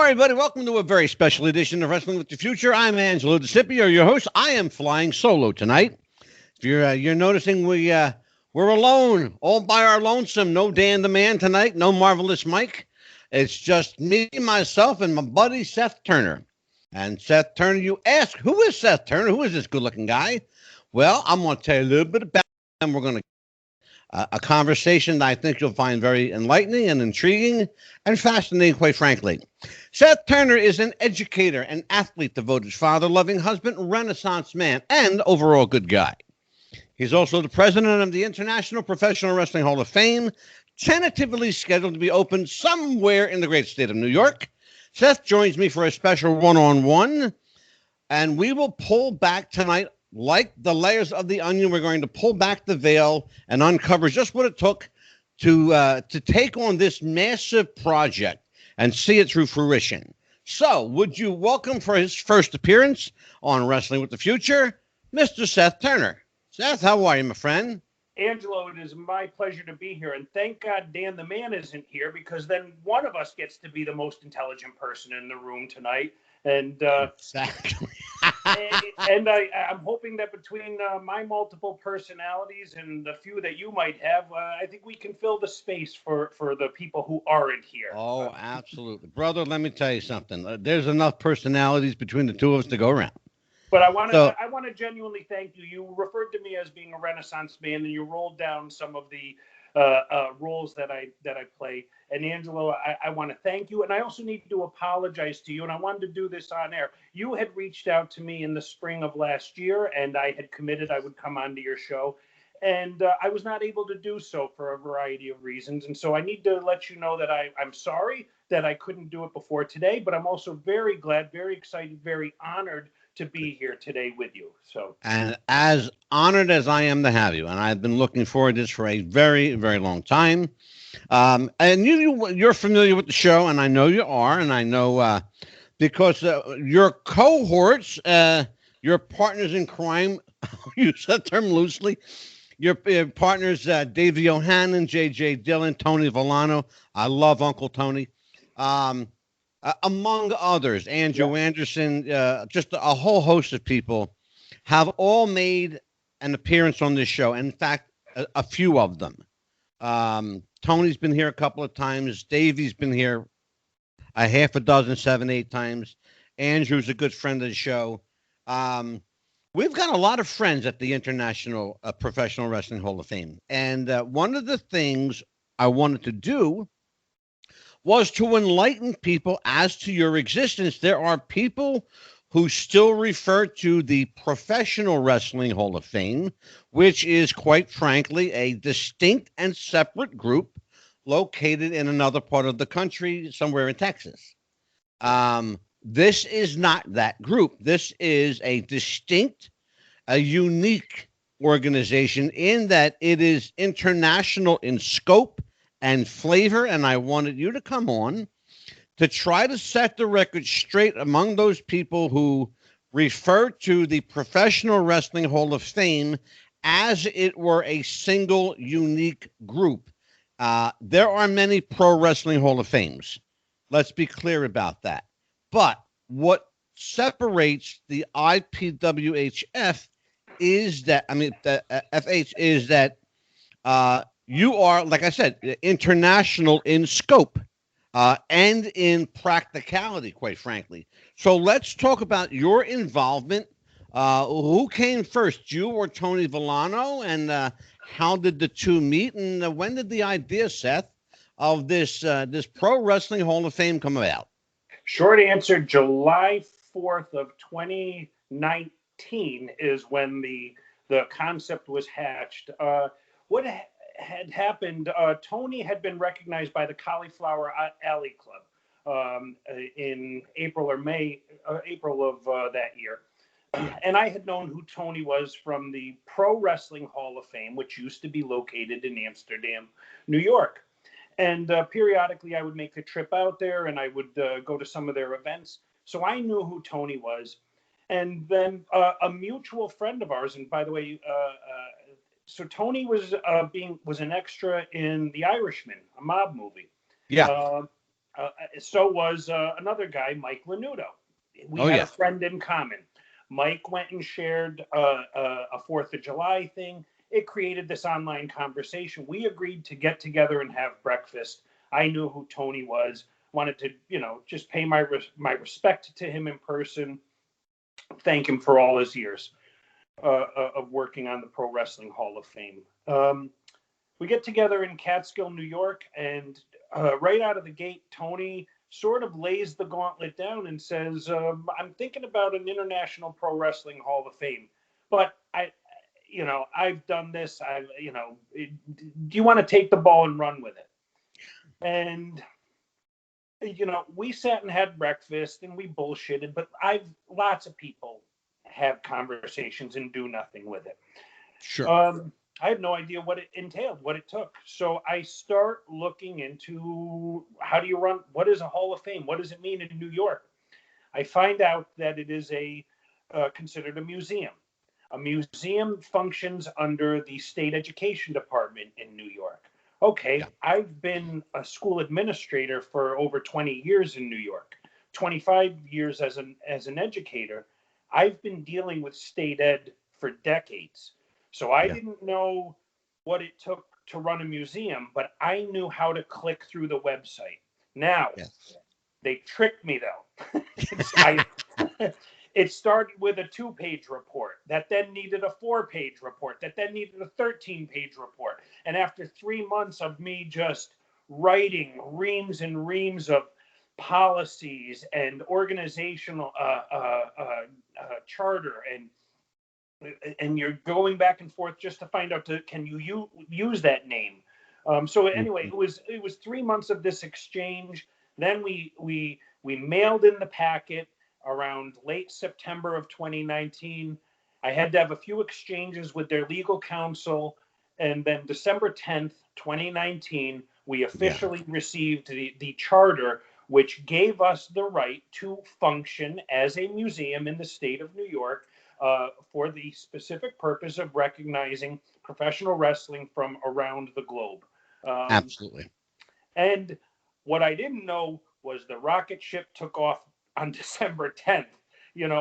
everybody. Welcome to a very special edition of Wrestling with the Future. I'm Angelo DeCipio, your host. I am flying solo tonight. If you're noticing, we're alone, all by our lonesome. No Dan the Man tonight. No Marvelous Mike. It's just me, myself, and my buddy Seth Turner. And Seth Turner, you ask, who is Seth Turner? Who is this good-looking guy? Well, I'm going to tell you a little bit about him. We're going to a conversation that I think you'll find very enlightening and intriguing and fascinating, quite frankly. Seth Turner is an educator, an athlete, devoted father, loving husband, Renaissance man, and overall good guy. He's also the president of the International Professional Wrestling Hall of Fame, tentatively scheduled to be opened somewhere in the great state of New York. Seth joins me for a special one-on-one, and we will pull back tonight. Like the layers of the onion, we're going to pull back the veil and uncover just what it took to take on this massive project and see it through fruition. So, would you welcome for his first appearance on Wrestling with the Future, Mr. Seth Turner. Seth, how are you, my friend? Angelo, it is my pleasure to be here, and thank God Dan the Man isn't here, because then one of us gets to be the most intelligent person in the room tonight. And exactly. and I'm hoping that between my multiple personalities and the few that you might have, I think we can fill the space for the people who aren't here. Oh, absolutely. Brother, let me tell you something. There's enough personalities between the two of us to go around. But I want to genuinely thank you. You referred to me as being a Renaissance man, and you rolled down some of the roles that I play. And Angelo, I want to thank you, and I also need to apologize to you. And I wanted to do this on air. You had reached out to me in the spring of last year, and I had committed I would come onto your show, and I was not able to do so for a variety of reasons. And so I need to let you know that I'm sorry that I couldn't do it before today, but I'm also very glad, very excited, very honored to be here today with you. So, and as honored as I am to have you, and I've been looking forward to this for a very, very long time. And you're familiar with the show, and I know you are, and I know because your cohorts, your partners in crime, use that term loosely. Your partners, Dave Yohannan, J.J. Dillon, Tony Villano. I love Uncle Tony. Among others, Andrew Anderson, just a whole host of people have all made an appearance on this show. In fact, a few of them. Tony's been here a couple of times. Davey's been here a half a dozen, 7, 8 times. Andrew's a good friend of the show. We've got a lot of friends at the International Professional Wrestling Hall of Fame. And one of the things I wanted to do was to enlighten people as to your existence. There are people who still refer to the Professional Wrestling Hall of Fame, which is, quite frankly, a distinct and separate group located in another part of the country, somewhere in Texas. This is not that group. This is a distinct, a unique organization in that it is international in scope and flavor, and I wanted you to come on to try to set the record straight among those people who refer to the Professional Wrestling Hall of Fame as it were a single, unique group. There are many Pro Wrestling Hall of Fames. Let's be clear about that. But what separates the IPWHF is that, the FH is that you are, like I said, international in scope and in practicality, quite frankly. So let's talk about your involvement. Who came first, you or Tony Villano? And how did the two meet? And when did the idea, Seth, of this Pro Wrestling Hall of Fame come about? Short answer, July 4th of 2019 is when the concept was hatched. What had happened, Tony had been recognized by the Cauliflower Alley Club in April or May, April of that year. And I had known who Tony was from the Pro Wrestling Hall of Fame, which used to be located in Amsterdam, New York. And periodically I would make the trip out there, and I would go to some of their events. So I knew who Tony was. And then a mutual friend of ours, and by the way, so Tony was an extra in The Irishman, a mob movie. Yeah. So was another guy, Mike Lanuto. We had a friend in common. Mike went and shared a 4th of July thing. It created this online conversation. We agreed to get together and have breakfast. I knew who Tony was. Wanted to, just pay my respect to him in person. Thank him for all his years of working on the Pro Wrestling Hall of Fame. We get together in Catskill, New York, and right out of the gate, Tony sort of lays the gauntlet down and says, I'm thinking about an International Pro Wrestling Hall of Fame, but I've done this. Do you want to take the ball and run with it? And, we sat and had breakfast and we bullshitted, but lots of people have conversations and do nothing with it. Sure. I had no idea what it entailed, what it took. So I start looking into what is a Hall of Fame? What does it mean in New York? I find out that it is considered a museum. A museum functions under the state education department in New York. Okay, yeah. I've been a school administrator for over 20 years in New York, 25 years as an educator. I've been dealing with state ed for decades. So I didn't know what it took to run a museum, but I knew how to click through the website. Now, they tricked me, though. It started with a 2-page report that then needed a 4-page report that then needed a 13-page report. And after 3 months of me just writing reams and reams of policies and organizational charter and you're going back and forth just to find out can you use that name. So anyway, it was 3 months of this exchange. Then we mailed in the packet around late September of 2019. I had to have a few exchanges with their legal counsel, and then December 10th, 2019, we officially received the charter, which gave us the right to function as a museum in the state of New York for the specific purpose of recognizing professional wrestling from around the globe. Absolutely. And what I didn't know was the rocket ship took off on December 10th.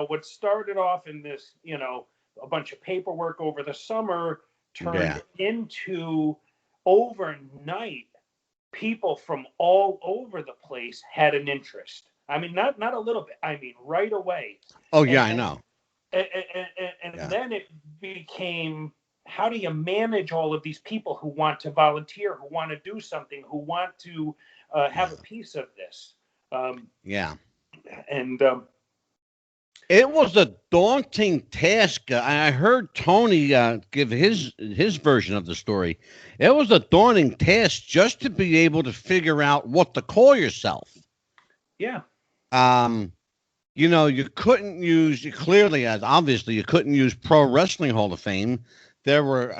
What started off in this, a bunch of paperwork over the summer turned into overnight. People from all over the place had an interest. I mean, not a little bit. I mean, right away. Oh, yeah, I know. And then it became, how do you manage all of these people who want to volunteer, who want to do something, who want to have a piece of this? And it was a daunting task. I heard Tony give his version of the story. It was a daunting task just to be able to figure out what to call yourself. Yeah. You couldn't use, obviously you couldn't use Pro Wrestling Hall of Fame. There were,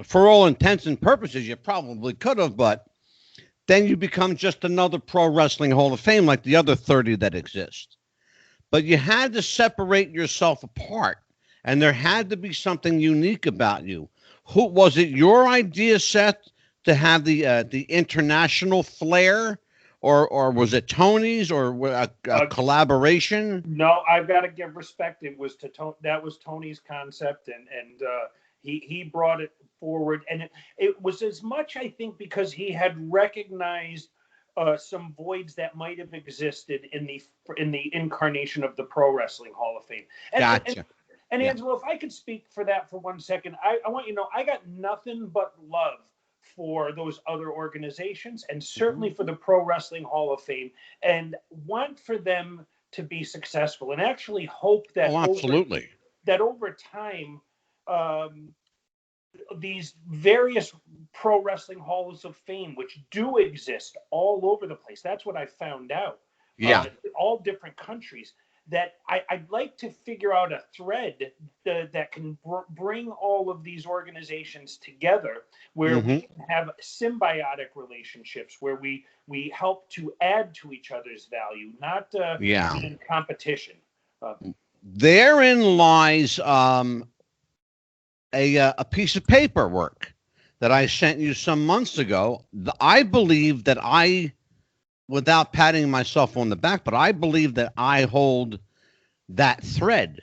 for all intents and purposes, you probably could have, but then you become just another Pro Wrestling Hall of Fame like the other 30 that exist. But you had to separate yourself apart, and there had to be something unique about you. Who was it? Your idea, Seth, to have the international flair, or was it Tony's, or a collaboration? No, I've got to give respect. It was that was Tony's concept, and he brought it forward, and it was as much, I think, because he had recognized some voids that might have existed in the incarnation of the Pro Wrestling Hall of Fame. Gotcha. And Angelo, if I could speak for that for 1 second, I want you to know I got nothing but love for those other organizations, and certainly for the Pro Wrestling Hall of Fame, and want for them to be successful, and actually hope that over time, these various Pro Wrestling Halls of Fame, which do exist all over the place. That's what I found out. All different countries. That I'd like to figure out a thread that can bring all of these organizations together, where we can have symbiotic relationships, where we help to add to each other's value, not be in competition. Therein lies a piece of paperwork that I sent you some months ago. I believe that I without patting myself on the back, but I believe that I hold that thread.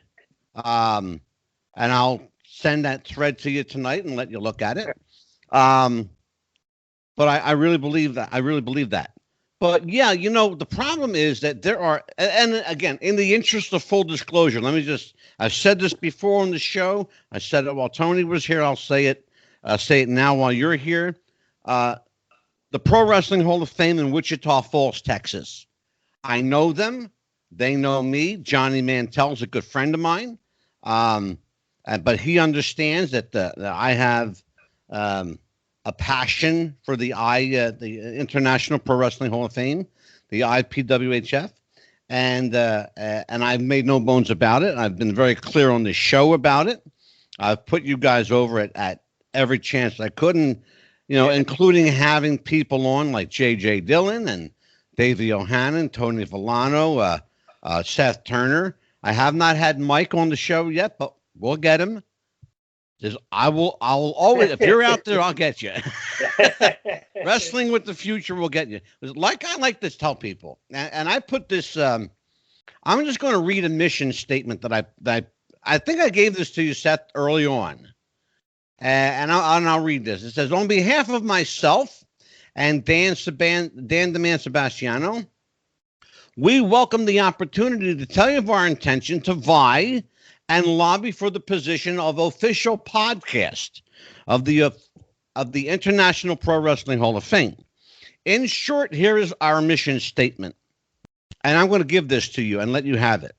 Um, and I'll send that thread to you tonight and let you look at it. Um, but I really believe that. I really believe that. But yeah, the problem is that there are, and again, in the interest of full disclosure, let me just, I've said this before on the show. I said it while Tony was here. I'll say it now while you're here. Uh, the Pro Wrestling Hall of Fame in Wichita Falls, Texas. I know them. They know me. Johnny Mantel's a good friend of mine. Um, but he understands that I have a passion for the International Pro Wrestling Hall of Fame, the IPWHF, and I've made no bones about it. I've been very clear on the show about it. I've put you guys over at every chance I could, and including having people on like J.J. Dillon and Davey O'Hannon, Tony Villano, Seth Turner. I have not had Mike on the show yet, but we'll get him. I'll always, if you're out there, I'll get you. Wrestling with the Future will get you. Like I like to tell people, and I put this. I'm just going to read a mission statement that I think I gave this to you, Seth, early on, and I'll read this. It says, on behalf of myself and Dan the Man Sebastiano, we welcome the opportunity to tell you of our intention to vie and lobby for the position of official podcast of the International Pro Wrestling Hall of Fame. In short, here is our mission statement. And I'm going to give this to you and let you have it.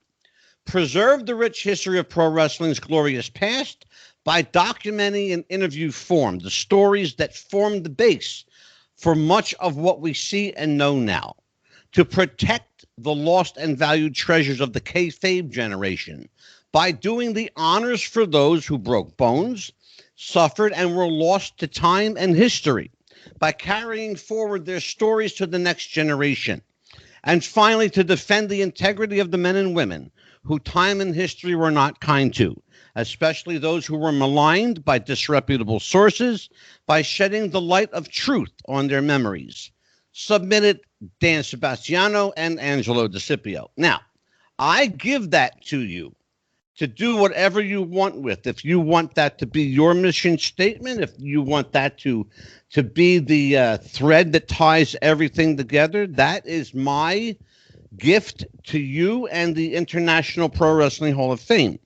Preserve the rich history of pro wrestling's glorious past by documenting in interview form the stories that form the base for much of what we see and know now. To protect the lost and valued treasures of the kayfabe generation by doing the honors for those who broke bones, suffered, and were lost to time and history, by carrying forward their stories to the next generation, and finally to defend the integrity of the men and women who time and history were not kind to, especially those who were maligned by disreputable sources, by shedding the light of truth on their memories. Submitted, Dan Sebastiano and Angelo DeCipio. Now, I give that to you to do whatever you want with. If you want that to be your mission statement, if you want that to be the thread that ties everything together, that is my gift to you and the International Pro Wrestling Hall of Fame.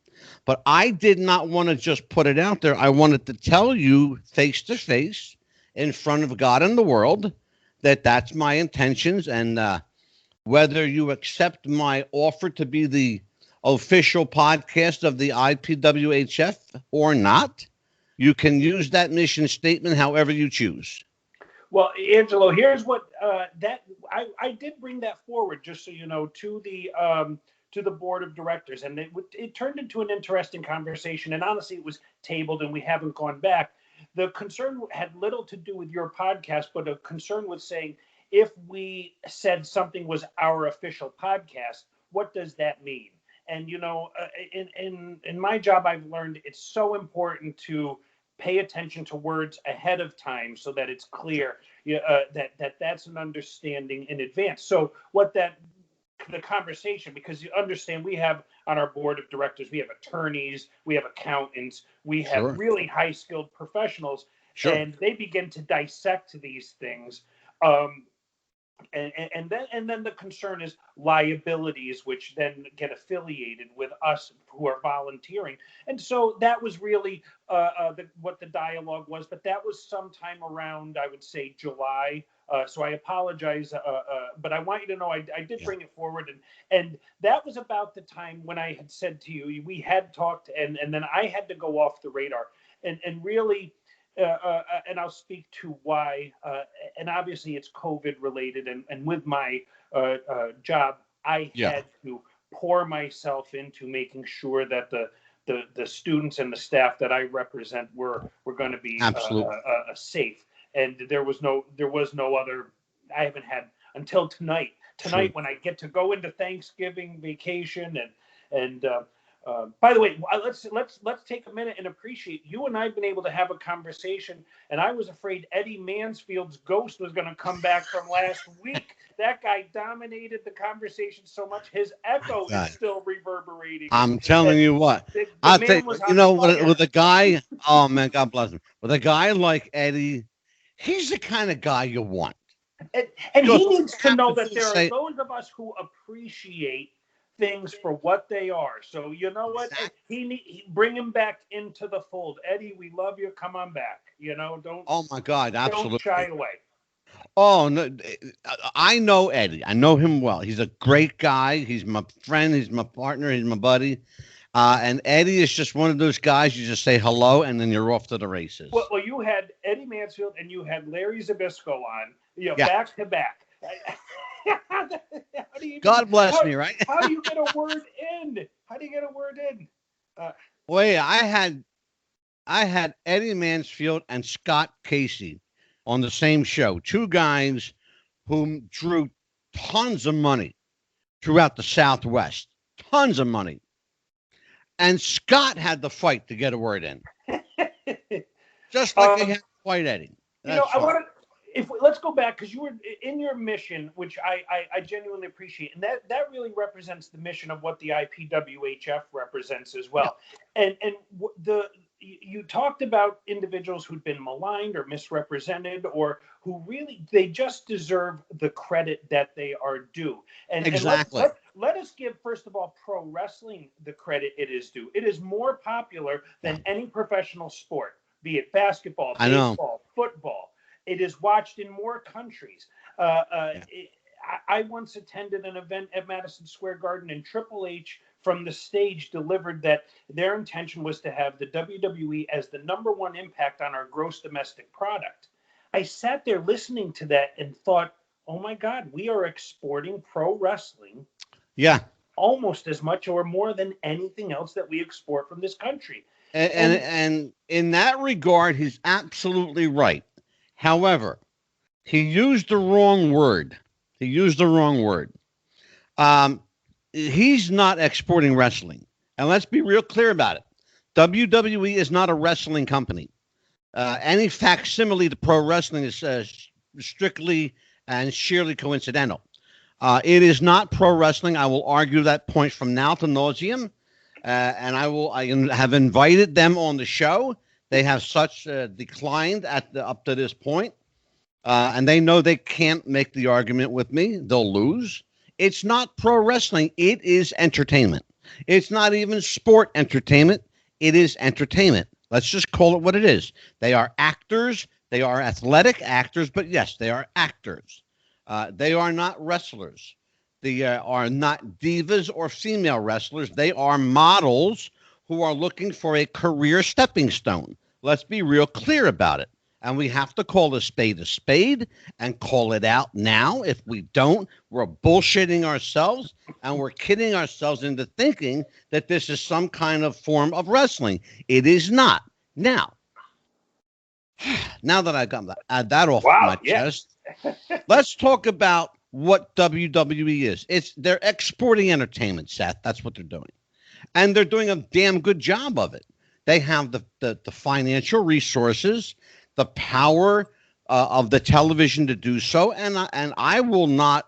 But I did not want to just put it out there. I wanted to tell you face to face in front of God and the world that that's my intentions, and whether you accept my offer to be the official podcast of the IPWHF or not, you can use that mission statement however you choose. Well, Angelo, here's what that I did bring that forward, just so you know, to the board of directors, and it turned into an interesting conversation. And honestly, it was tabled, and we haven't gone back. The concern had little to do with your podcast, but a concern with saying, if we said something was our official podcast, what does that mean? And in my job, I've learned it's so important to pay attention to words ahead of time so that it's clear that's an understanding in advance. So the conversation, because you understand, we have on our board of directors, we have attorneys, we have accountants, we have Sure. really high skilled professionals, Sure. and they begin to dissect these things. And then the concern is liabilities, which then get affiliated with us who are volunteering. And so that was really what the dialogue was. But that was sometime around, I would say, July. So I apologize, but I want you to know I did bring it forward, and that was about the time when I had said to you, we had talked, and then I had to go off the radar, and really. And I'll speak to why. And obviously, it's COVID related. And with my job, I had to pour myself into making sure that the students and the staff that I represent were going to be safe. And there was no other. I haven't had until tonight. Tonight, when I get to go into Thanksgiving vacation and By the way, let's take a minute and appreciate you and I've been able to have a conversation. And I was afraid Eddie Mansfield's ghost was going to come back from last week. That guy dominated the conversation so much his echo is still reverberating. I'm telling you what. The man was on fire. With a guy. Oh man, God bless him. With a guy like Eddie, he's the kind of guy you want. And he needs to know that there are those of us who appreciate things for what they are. So you know what? Exactly. He bring him back into the fold. Eddie, we love you. Come on back. You know, don't. Oh my God, absolutely. Don't shy away. Oh no, I know Eddie. I know him well. He's a great guy. He's my friend. He's my partner. He's my buddy. And Eddie is just one of those guys you just say hello and then you're off to the races. Well, you had Eddie Mansfield and you had Larry Zabisco on, back to back. God bless me, right? How do you get a word in? Wait, I had Eddie Mansfield and Scott Casey on the same show. Two guys who drew tons of money throughout the Southwest. Tons of money. And Scott had the fight to get a word in. Just like he had to fight Eddie. Let's go back, because you were in your mission, which I genuinely appreciate, and that really represents the mission of what the IPWHF represents as well. And you talked about individuals who'd been maligned or misrepresented, or who really they just deserve the credit that they are due. And exactly. And let us give, first of all, pro wrestling the credit it is due. It is more popular than any professional sport, be it basketball, baseball, football. It is watched in more countries. I once attended an event at Madison Square Garden, and Triple H from the stage delivered that their intention was to have the WWE as the #1 impact on our gross domestic product. I sat there listening to that and thought, oh my God, we are exporting pro wrestling. Yeah. Almost as much or more than anything else that we export from this country. And in that regard, he's absolutely right. However, he used the wrong word. He's not exporting wrestling. And let's be real clear about it. WWE is not a wrestling company. Any facsimile to pro wrestling is strictly and sheerly coincidental. It is not pro wrestling. I will argue that point from now to nauseum. And I have invited them on the show. They have such declined up to this point. And they know they can't make the argument with me. They'll lose. It's not pro wrestling. It is entertainment. It's not even sport entertainment. It is entertainment. Let's just call it what it is. They are actors. They are athletic actors. But yes, they are actors. They are not wrestlers. They are not divas or female wrestlers. They are models who are looking for a career stepping stone. Let's be real clear about it. And we have to call a spade and call it out now. If we don't, we're bullshitting ourselves and we're kidding ourselves into thinking that this is some kind of form of wrestling. It is not. Now that I got that off my chest, let's talk about what WWE is. They're exporting entertainment, Seth. That's what they're doing. And they're doing a damn good job of it. They have the financial resources, the power of the television to do so, and I will not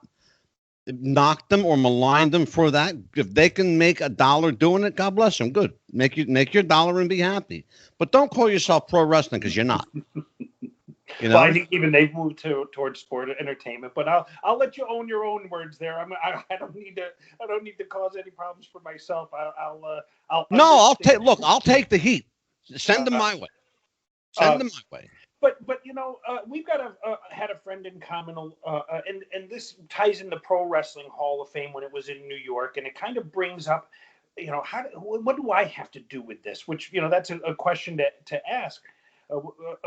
knock them or malign them for that. If they can make $1 doing it, God bless them. Good, make your dollar and be happy. But don't call yourself pro wrestling, because you're not. You know? Well, I think even they've moved towards sport entertainment. But I'll let you own your own words there. I don't need to cause any problems for myself. I'll take the heat. Send them my way. Send them my way. But we've got had a friend in common, and this ties into Pro Wrestling Hall of Fame when it was in New York, and it kind of brings up, what do I have to do with this? Which that's a question to ask,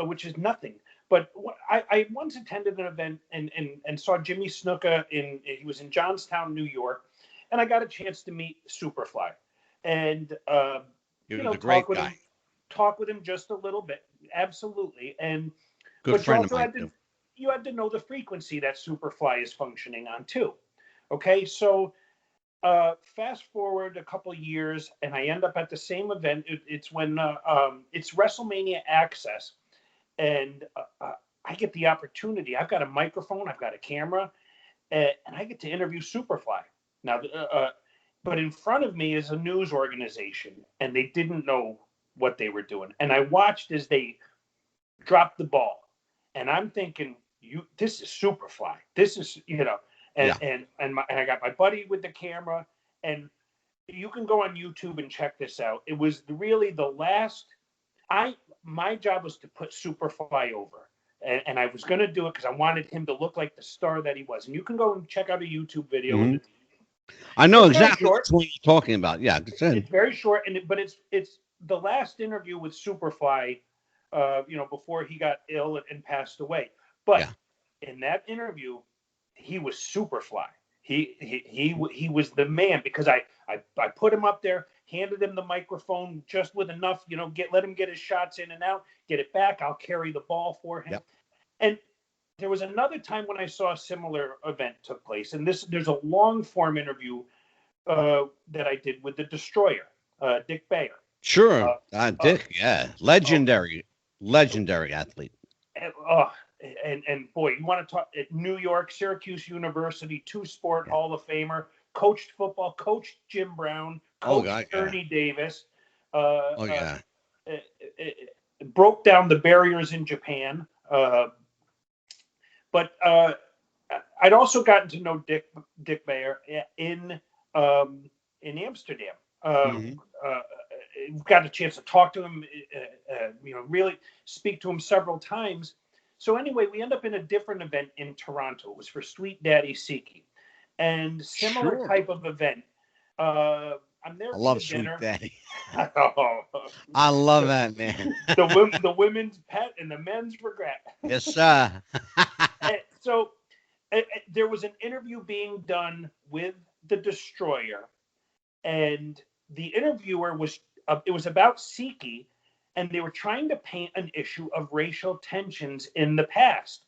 which is nothing. But I once attended an event and saw Jimmy Snuka he was in Johnstown, New York, and I got a chance to meet Superfly, and talk with him just a little bit. Absolutely. And good friend of mine. You had to know the frequency that Superfly is functioning on too. Okay, so fast forward a couple of years, and I end up at the same event. It's when it's WrestleMania Access, and I get the opportunity. I've got a microphone, I've got a camera, and I get to interview Superfly. Now, but in front of me is a news organization, and they didn't know what they were doing. And I watched as they dropped the ball, and I'm thinking, this is Superfly. This is, and I got my buddy with the camera, and you can go on YouTube and check this out. It was really the last. My job was to put Superfly over, and I was going to do it because I wanted him to look like the star that he was. And you can go and check out a YouTube video. Mm-hmm. I know it's exactly what you're talking about. Yeah, it's very short, but it's the last interview with Superfly, before he got ill and passed away. But in that interview, he was Superfly. He was the man, because I put him up there, handed him the microphone just with enough, let him get his shots in and out, get it back. I'll carry the ball for him. Yep. And there was another time when I saw a similar event took place, and there's a long form interview that I did with the Destroyer, Dick Bayer. Sure, Dick, legendary athlete. And boy, you want to talk at New York, Syracuse University, two-sport Hall of Famer, coached football, coached Jim Brown, coached Ernie Davis. Broke down the barriers in Japan. But I'd also gotten to know Dick Bayer in Amsterdam. Got a chance to talk to him, really speak to him several times. So anyway, we end up in a different event in Toronto. It was for Sweet Daddy Siki, and similar type of event. I'm there. I love Sweet Daddy. I love that, man. the women's pet and the men's regret. Yes, sir. So there was an interview being done with the Destroyer, and the interviewer was it was about Siki, and they were trying to paint an issue of racial tensions in the past.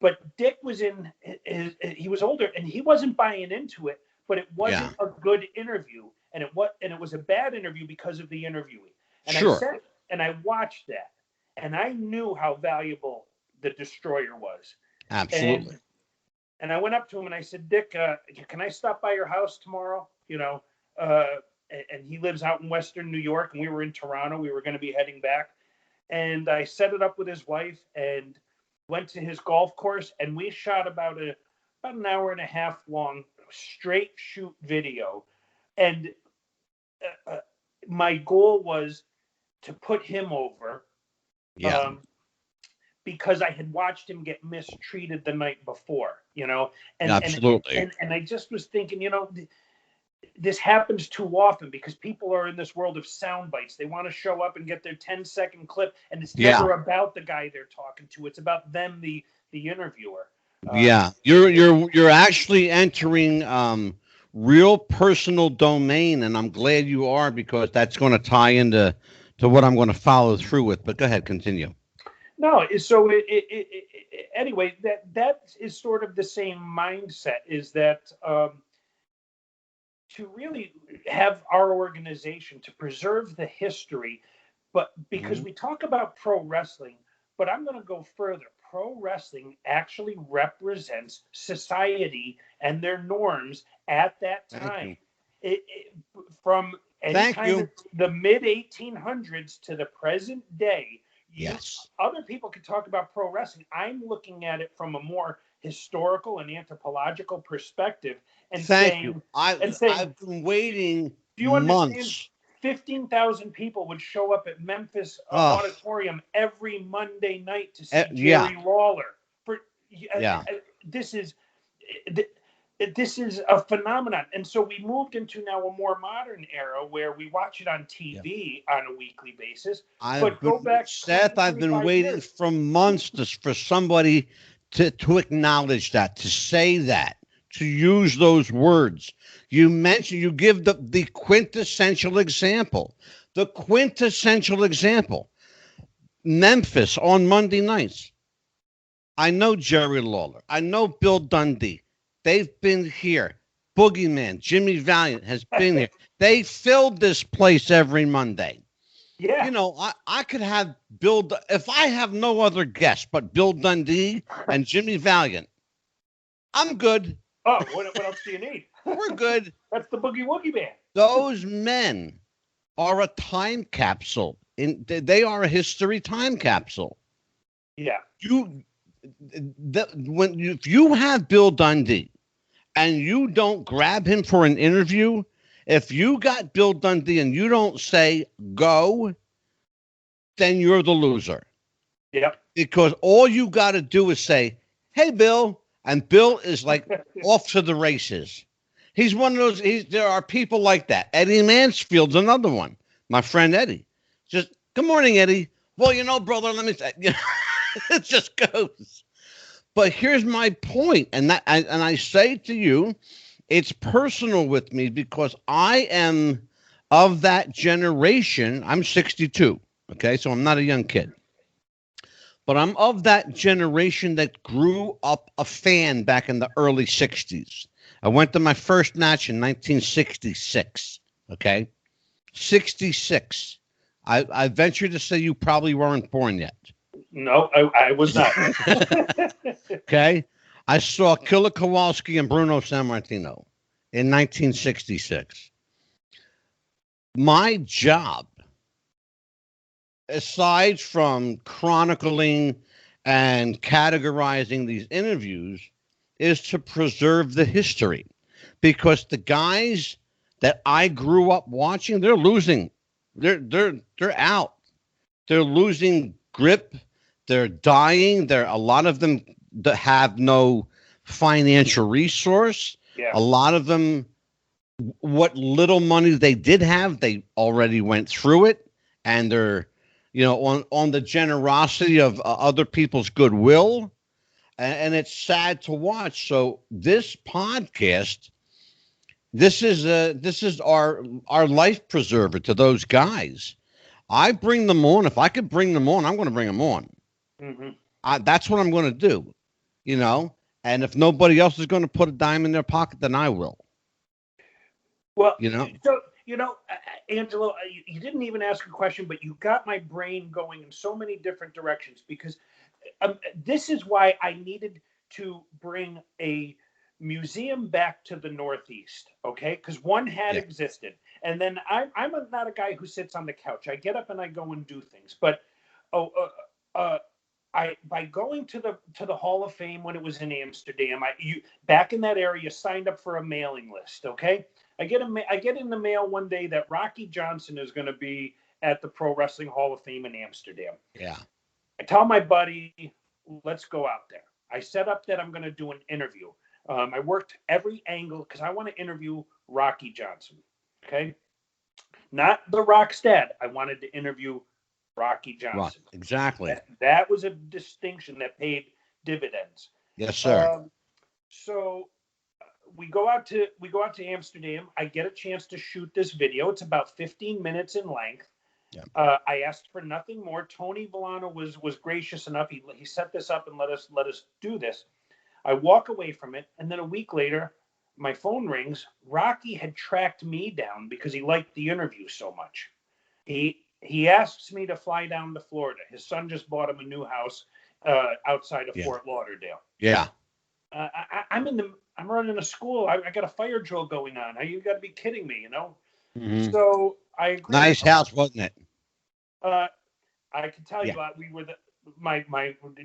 But Dick was he was older, and he wasn't buying into it, but it wasn't a good interview, and it was a bad interview because of the interviewee. And I watched that, and I knew how valuable the Destroyer was. Absolutely. And I went up to him and I said, Dick, can I stop by your house tomorrow? And he lives out in Western New York, and we were in Toronto. We were going to be heading back. And I set it up with his wife and went to his golf course, and we shot about an hour and a half long straight shoot video. And my goal was to put him over. Yeah. Because I had watched him get mistreated the night before, and absolutely. And I just was thinking, this happens too often because people are in this world of sound bites. They want to show up and get their 10-second clip, and it's never about the guy they're talking to. It's about them, the interviewer. You're actually entering real personal domain, and I'm glad you are, because that's going to tie into what I'm going to follow through with. But go ahead, continue. No, so anyway, that is sort of the same mindset, is that to really have our organization to preserve the history, but because we talk about pro wrestling, but I'm going to go further. Pro wrestling actually represents society and their norms at that time. From any kind of the mid 1800s to the present day. Yes. Other people can talk about pro wrestling. I'm looking at it from a more historical and anthropological perspective, and I've been waiting months. 15,000 people would show up at Memphis Auditorium every Monday night to see Jerry Lawler. This is a phenomenon. And so we moved into now a more modern era where we watch it on TV on a weekly basis. I've been waiting for months for somebody to acknowledge that, to say that, to use those words. You give the quintessential example. The quintessential example. Memphis on Monday nights. I know Jerry Lawler. I know Bill Dundee. They've been here. Boogeyman, Jimmy Valiant has been here. They filled this place every Monday. Yeah. You know, I could have Bill, if I have no other guest but Bill Dundee and Jimmy Valiant, I'm good. Oh, what else do you need? We're good. That's the Boogie Woogie Band. Those men are a time capsule. They are a history time capsule. Yeah. If you have Bill Dundee and you don't grab him for an interview, if you got Bill Dundee and you don't say go, then you're the loser. Yep. Because all you got to do is say, "Hey, Bill," and Bill is like off to the races. He's one of those. There are people like that. Eddie Mansfield's another one. My friend Eddie. Just, good morning, Eddie. Well, you know, brother, let me say, it just goes. But here's my point, and I say to you, it's personal with me because I am of that generation. I'm 62. Okay, so I'm not a young kid. But I'm of that generation that grew up a fan back in the early 60s. I went to my first match in 1966. Okay. 66. I venture to say you probably weren't born yet. No, I was not. Okay. I saw Killer Kowalski and Bruno Sammartino in 1966. My job, aside from chronicling and categorizing these interviews, is to preserve the history, because the guys that I grew up watching, they're losing. They're out. They're losing grip. They're dying. A lot of them that have no financial resource. Yeah. A lot of them, what little money they did have, they already went through it, and they're, on the generosity of other people's goodwill, and it's sad to watch. So this podcast, this is our life preserver to those guys. I bring them on. If I could bring them on, I'm going to bring them on. Mm-hmm. That's what I'm going to do, and if nobody else is going to put a dime in their pocket, then I will. Well, so, Angelo, you didn't even ask a question, but you got my brain going in so many different directions, because this is why I needed to bring a museum back to the Northeast, okay? Because one had existed. And then I'm not a guy who sits on the couch. I get up and I go and do things. But by going to the Hall of Fame when it was in Amsterdam, back in that area, signed up for a mailing list, okay? I get in the mail one day that Rocky Johnson is going to be at the Pro Wrestling Hall of Fame in Amsterdam. Yeah. I tell my buddy, let's go out there. I set up that I'm going to do an interview. I worked every angle because I want to interview Rocky Johnson. Okay. Not the Rockstead. I wanted to interview Rocky Johnson. Right. Exactly. That was a distinction that paid dividends. Yes, sir. So we go out to Amsterdam. I get a chance to shoot this video. It's about 15 minutes in length. Yeah. I asked for nothing more. Tony Villano was gracious enough. He set this up and let us do this. I walk away from it, and then a week later, my phone rings. Rocky had tracked me down because he liked the interview so much. He asks me to fly down to Florida. His son just bought him a new house outside of Fort Lauderdale. Yeah. I'm running a school. I got a fire drill going on. You got to be kidding me, Mm-hmm. So I agree. Nice house, wasn't it? I can tell you, we were my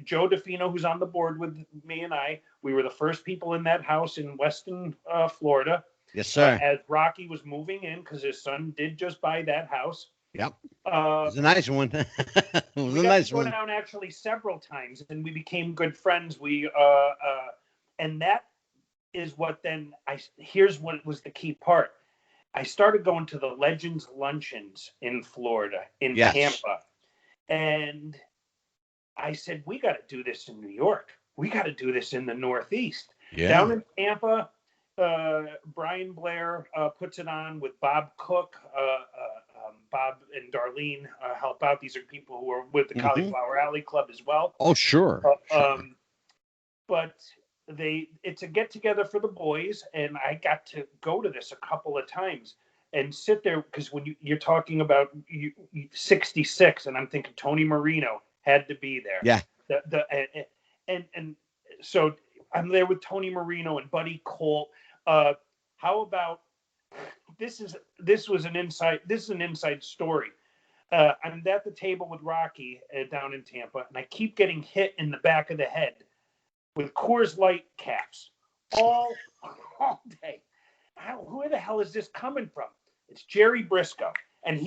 Joe DeFino, who's on the board with me and I. We were the first people in that house in Weston, Florida. Yes, sir. As Rocky was moving in, because his son did just buy that house. Yep. It was a nice one. It was we a got nice to go one. down actually several times, and we became good friends. And that is what then here's what was the key part. I started going to the Legends luncheons in Florida, in Tampa. And I said, we got to do this in New York. We got to do this in the Northeast. Yeah. Down in Tampa, Brian Blair puts it on with Bob Cook. Bob and Darlene help out. These are people who are with the Cauliflower Alley Club as well. Oh, sure. But it's a get together for the boys, and I got to go to this a couple of times and sit there, because when you're talking about 66, and I'm thinking Tony Marino had to be there. Yeah. And so I'm there with Tony Marino and Buddy Colt. How about this is an inside story. I'm at the table with Rocky down in Tampa, and I keep getting hit in the back of the head with Coors Light caps all day. Who the hell is this coming from? It's Jerry Briscoe, and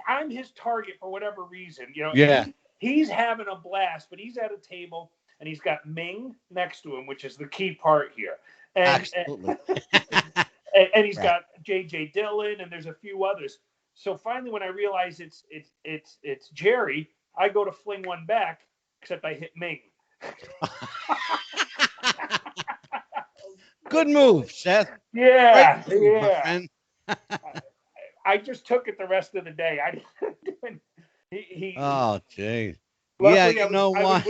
I'm his target for whatever reason. Yeah. He's having a blast, but he's at a table and he's got Ming next to him, which is the key part here. Absolutely. And he's got J.J. Dillon, and there's a few others. So finally, when I realize it's Jerry, I go to fling one back, except I hit Ming. Good move, Seth. Yeah, move, yeah. I just took it the rest of the day. Oh, geez. Luckily, yeah, I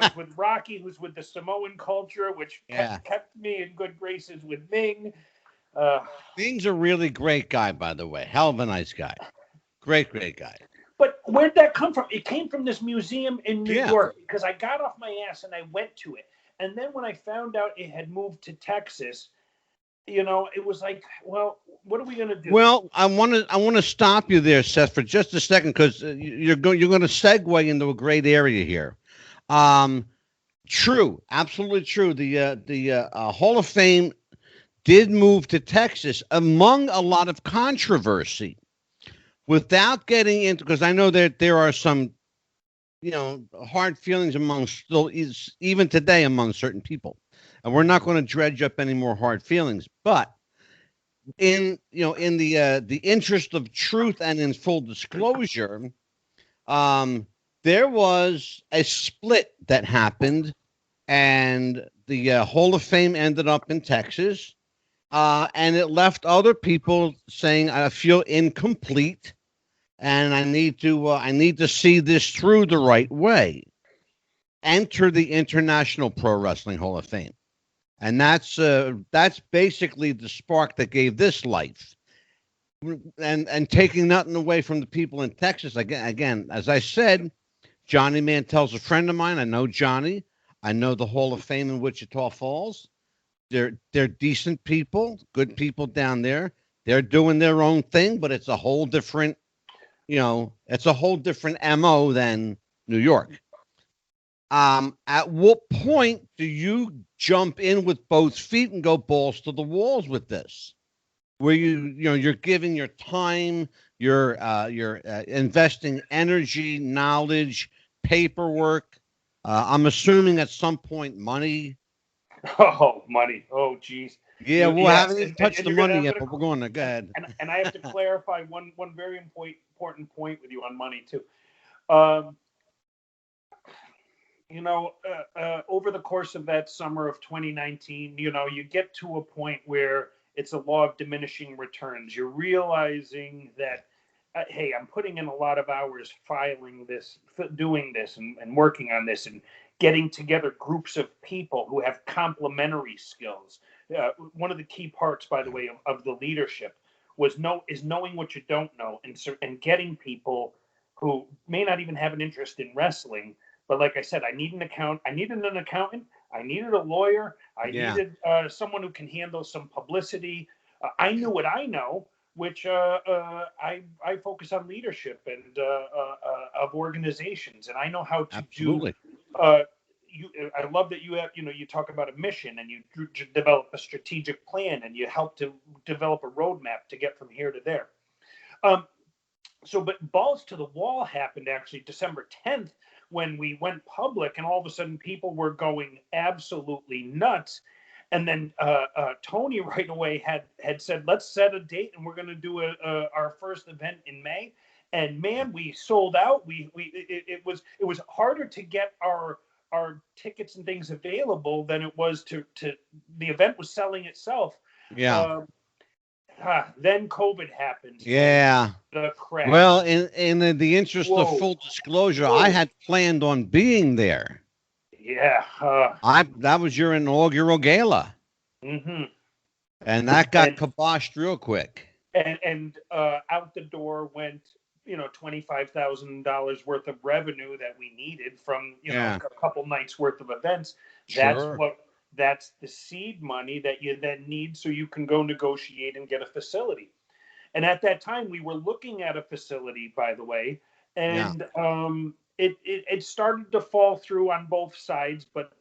was with Rocky, who's with the Samoan culture, which kept me in good graces with Ming. Ming's a really great guy, by the way. Hell of a nice guy. Great guy. But where'd that come from? It came from this museum in New York, because I got off my ass and I went to it. And then when I found out it had moved to Texas, it was like, well, what are we going to do? Well, I want to stop you there, Seth, for just a second, because you're going to segue into a great area here. True, absolutely true. The Hall of Fame did move to Texas among a lot of controversy. Without getting into, because I know that there are some, hard feelings even today among certain people, and we're not going to dredge up any more hard feelings. But in the interest of truth and in full disclosure, there was a split that happened, and the Hall of Fame ended up in Texas, and it left other people saying, "I feel incomplete, and I need to see this through the right way." Enter the International Pro Wrestling Hall of Fame, and that's basically the spark that gave this life. And taking nothing away from the people in Texas, again, as I said, Johnny Mantel's a friend of mine. I know Johnny. I know the Hall of Fame in Wichita Falls. They're decent people, good people down there. They're doing their own thing, but it's a whole different. It's a whole different MO than New York. At what point do you jump in with both feet and go balls to the walls with this? Where you're giving your time, you're investing energy, knowledge, paperwork. I'm assuming at some point money. Oh, money. Oh, geez. Yeah, we haven't even touched the money yet, but we're going to go ahead. And I have to clarify one very important point with you on money too. Over the course of that summer of 2019, you get to a point where it's a law of diminishing returns. You're realizing that, hey, I'm putting in a lot of hours filing this, doing this, and working on this, and getting together groups of people who have complementary skills. One of the key parts, by the way, of the leadership is knowing what you don't know, and getting people who may not even have an interest in wrestling. But like I said, I needed an accountant. I needed a lawyer. I needed someone who can handle some publicity. I knew what I know, which I focus on leadership and of organizations, and I know how to do. I love that you talk about a mission, and you develop a strategic plan, and you help to develop a roadmap to get from here to there. But balls to the wall happened actually December 10th, when we went public, and all of a sudden people were going absolutely nuts. And then Tony right away had said, let's set a date, and we're going to do our first event in May. And man, we sold out. It was harder to get our tickets and things available than it was to the event was selling itself. Yeah. Then COVID happened. Yeah. The crash. Well, in the interest of full disclosure, I had planned on being there. Yeah. That was your inaugural gala, Mm-hmm. and that got kiboshed real quick. And out the door went, $25,000 worth of revenue that we needed from, a couple nights worth of events. Sure. That's the seed money that you then need so you can go negotiate and get a facility. And at that time, we were looking at a facility, by the way, and it started to fall through on both sides. But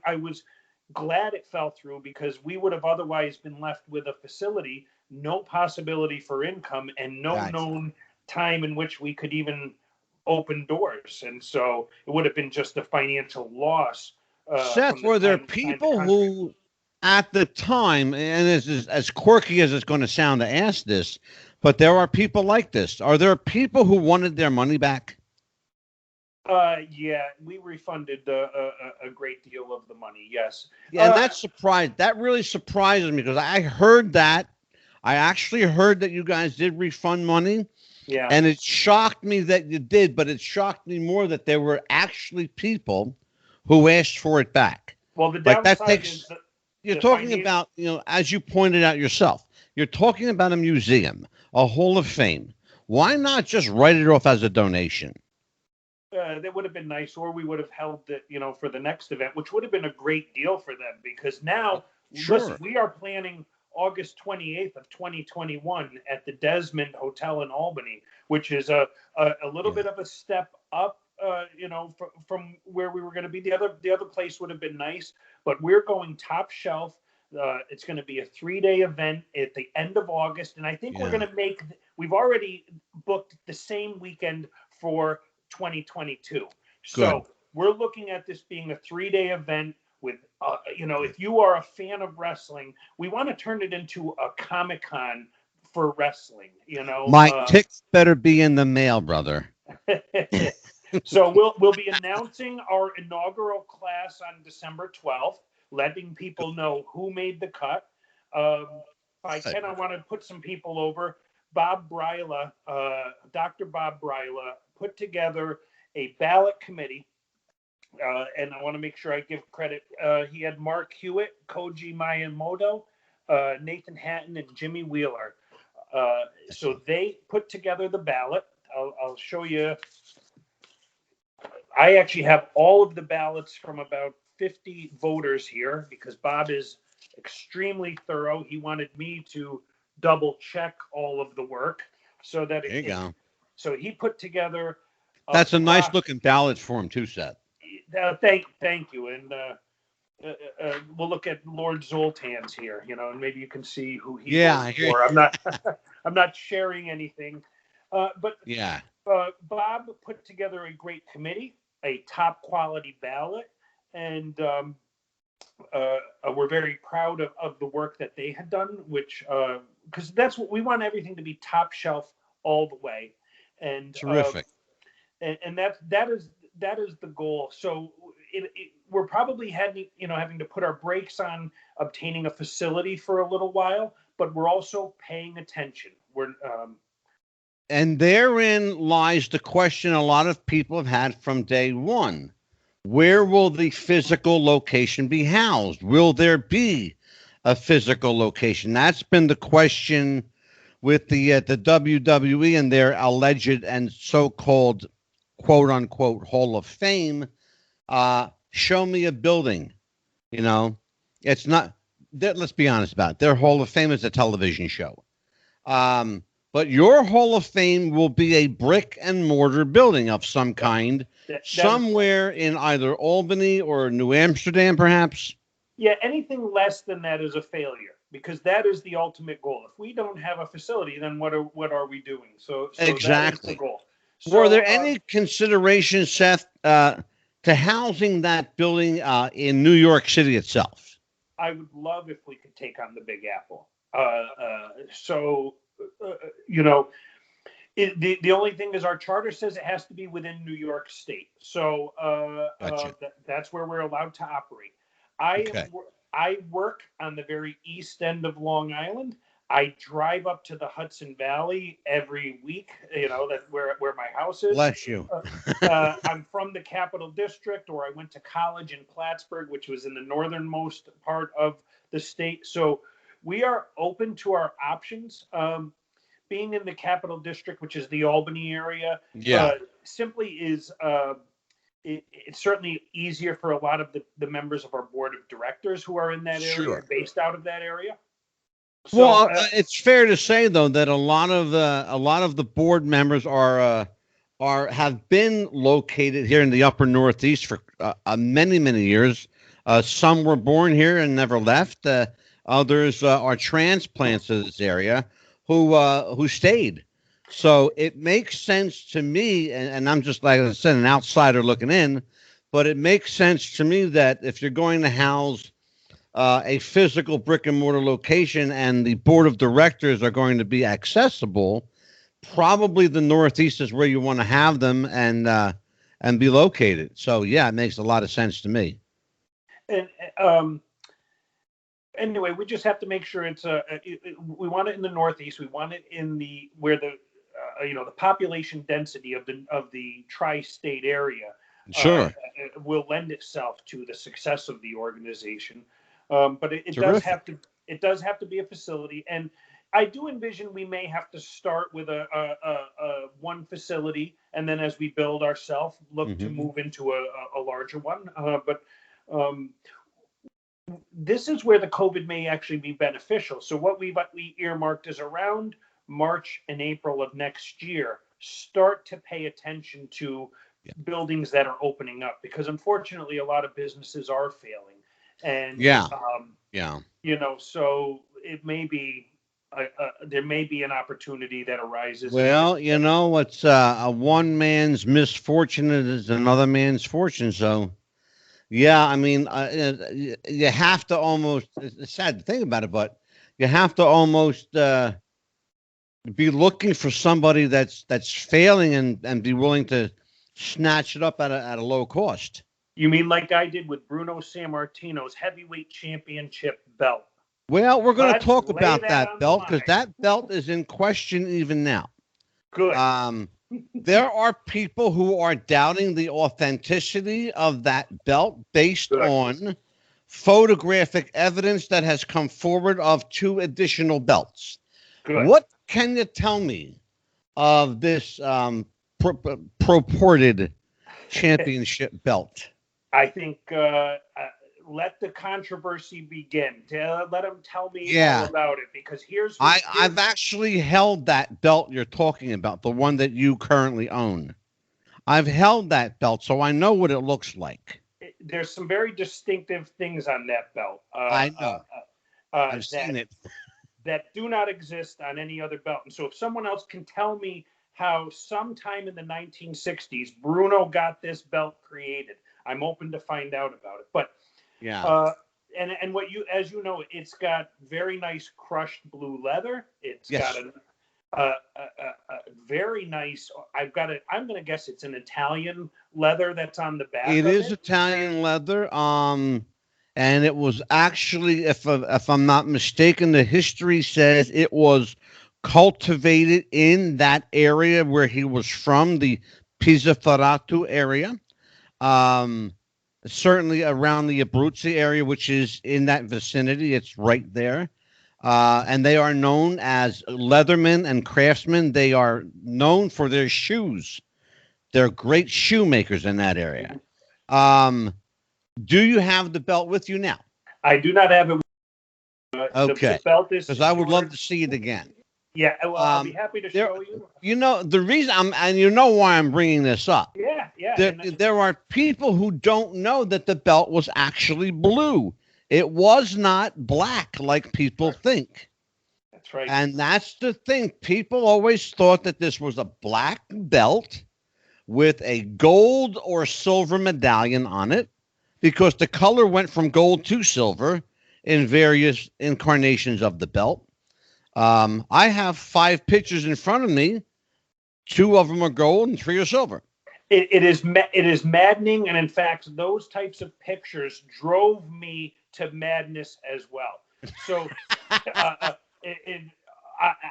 I was glad it fell through because we would have otherwise been left with a facility, no possibility for income, and no known time in which we could even open doors. And so it would have been just a financial loss. Seth, From the were there time the people who, at the time, and this is as quirky as it's going to sound to ask this, but there are people like this. Are there people who wanted their money back? Yeah, we refunded a great deal of the money. Yes. Yeah, and that really surprises me because I heard that. I actually heard that you guys did refund money. Yeah. And it shocked me that you did, but it shocked me more that there were actually people who asked for it back. Well, the Like that downside takes, is you're talking about, as you pointed out yourself, you're talking about a museum, a Hall of Fame. Why not just write it off as a donation? That would have been nice, or we would have held it, for the next event, which would have been a great deal for them because now, listen, we are planning August 28th of 2021 at the Desmond Hotel in Albany, which is a little bit of a step up, from where we were going to be. The other place would have been nice, but we're going top shelf. It's going to be a 3-day event at the end of August, and I think we're going to we've already booked the same weekend for 2022. So we're looking at this being a 3-day event with, if you are a fan of wrestling, we want to turn it into a Comic-Con for wrestling, My tickets better be in the mail, brother. So we'll be announcing our inaugural class on December 12th, letting people know who made the cut. If I can, I want to put some people over. Bob Bryla, Dr. Bob Bryla, put together a ballot committee, and I want to make sure I give credit. He had Mark Hewitt, Koji Miyamoto, Nathan Hatton, and Jimmy Wheeler. So they put together the ballot. I'll show you. I actually have all of the ballots from about 50 voters here because Bob is extremely thorough. He wanted me to double check all of the work so that there you go. So he put together. That's a nice looking ballot form too, Seth. Thank you, and we'll look at Lord Zoltan's here, and maybe you can see who he voted for. I'm not sharing anything, but Bob put together a great committee, a top quality ballot, and we're very proud of the work that they had done, which because that's what we want, everything to be top shelf all the way, and terrific. And that is the goal. So we're probably having to put our brakes on obtaining a facility for a little while, but we're also paying attention. And therein lies the question a lot of people have had from day one. Where will the physical location be housed? Will there be a physical location? That's been the question with the WWE and their alleged and so-called quote unquote Hall of Fame. Show me a building. It's not. Let's be honest about it. Their Hall of Fame is a television show. But your Hall of Fame will be a brick and mortar building of some kind, somewhere in either Albany or New Amsterdam, perhaps. Yeah, anything less than that is a failure because that is the ultimate goal. If we don't have a facility, then what are we doing? So exactly. That is the goal. Were there any considerations, Seth, to housing that building in New York City itself? I would love if we could take on the Big Apple. The only thing is our charter says it has to be within New York State. So that's where we're allowed to operate. I work on the very east end of Long Island. I drive up to the Hudson Valley every week. That's where my house is. Bless you. I'm from the Capital District, or I went to college in Plattsburgh, which was in the northernmost part of the state. So we are open to our options. Being in the Capital District, which is the Albany area, simply is it's certainly easier for a lot of the members of our board of directors who are in that area, based out of that area. So, well, it's fair to say though that a lot of the board members have been located here in the upper Northeast for many years. Some were born here and never left. Others are transplants to this area who stayed. So it makes sense to me, and I'm just, like I said, an outsider looking in, but it makes sense to me that if you're going to house a physical brick and mortar location and the board of directors are going to be accessible, probably the Northeast is where you want to have them and be located. So yeah, it makes a lot of sense to me. And anyway, we just have to make sure it's we want it in the Northeast. We want it in where the the population density of the tri-state area will lend itself to the success of the organization. But it does have to be a facility, and I do envision we may have to start with a one facility, and then as we build ourselves, look to move into a larger one. But this is where the COVID may actually be beneficial. So what we earmarked is around March and April of next year, start to pay attention to buildings that are opening up, because unfortunately a lot of businesses are failing. And so it may be there may be an opportunity that arises. Well, it's a one man's misfortune is another man's fortune. So, yeah, I mean, you have to almost. It's sad to think about it, but you have to almost be looking for somebody that's failing and be willing to snatch it up at a low cost. You mean like I did with Bruno Sammartino's heavyweight championship belt? Well, we're going to talk about that belt, because that belt is in question even now. Good. There are people who are doubting the authenticity of that belt based on photographic evidence that has come forward of 2 additional belts. Good. What can you tell me of this purported championship belt? I think let the controversy begin. Let them tell me all about it, because I've actually held that belt you're talking about, the one that you currently own. I've held that belt, so I know what it looks like. There's some very distinctive things on that belt. I know. I've seen it. That do not exist on any other belt. And so if someone else can tell me how sometime in the 1960s Bruno got this belt created, I'm open to find out about it. But and as you know, it's got very nice crushed blue leather. It's got a very nice. I'm going to guess it's an Italian leather that's on the back. It is Italian leather. And it was actually, if I'm not mistaken, the history says it was cultivated in that area where he was from, the Pizziferrato area. Certainly around the Abruzzi area, which is in that vicinity. It's right there. And they are known as leathermen and craftsmen. They are known for their shoes. They're great shoemakers in that area. Do you have the belt with you now? I do not have it. Okay. The belt is because I would love to see it again. Yeah, well, I'll be happy to show you. You know, the reason and you know why I'm bringing this up. Yeah. There are people who don't know that the belt was actually blue. It was not black like people think. That's right. And that's the thing. People always thought that this was a black belt with a gold or silver medallion on it, because the color went from gold to silver in various incarnations of the belt. I have 5 pictures in front of me. 2 of them are gold and 3 are silver. It is maddening, and in fact, those types of pictures drove me to madness as well. So,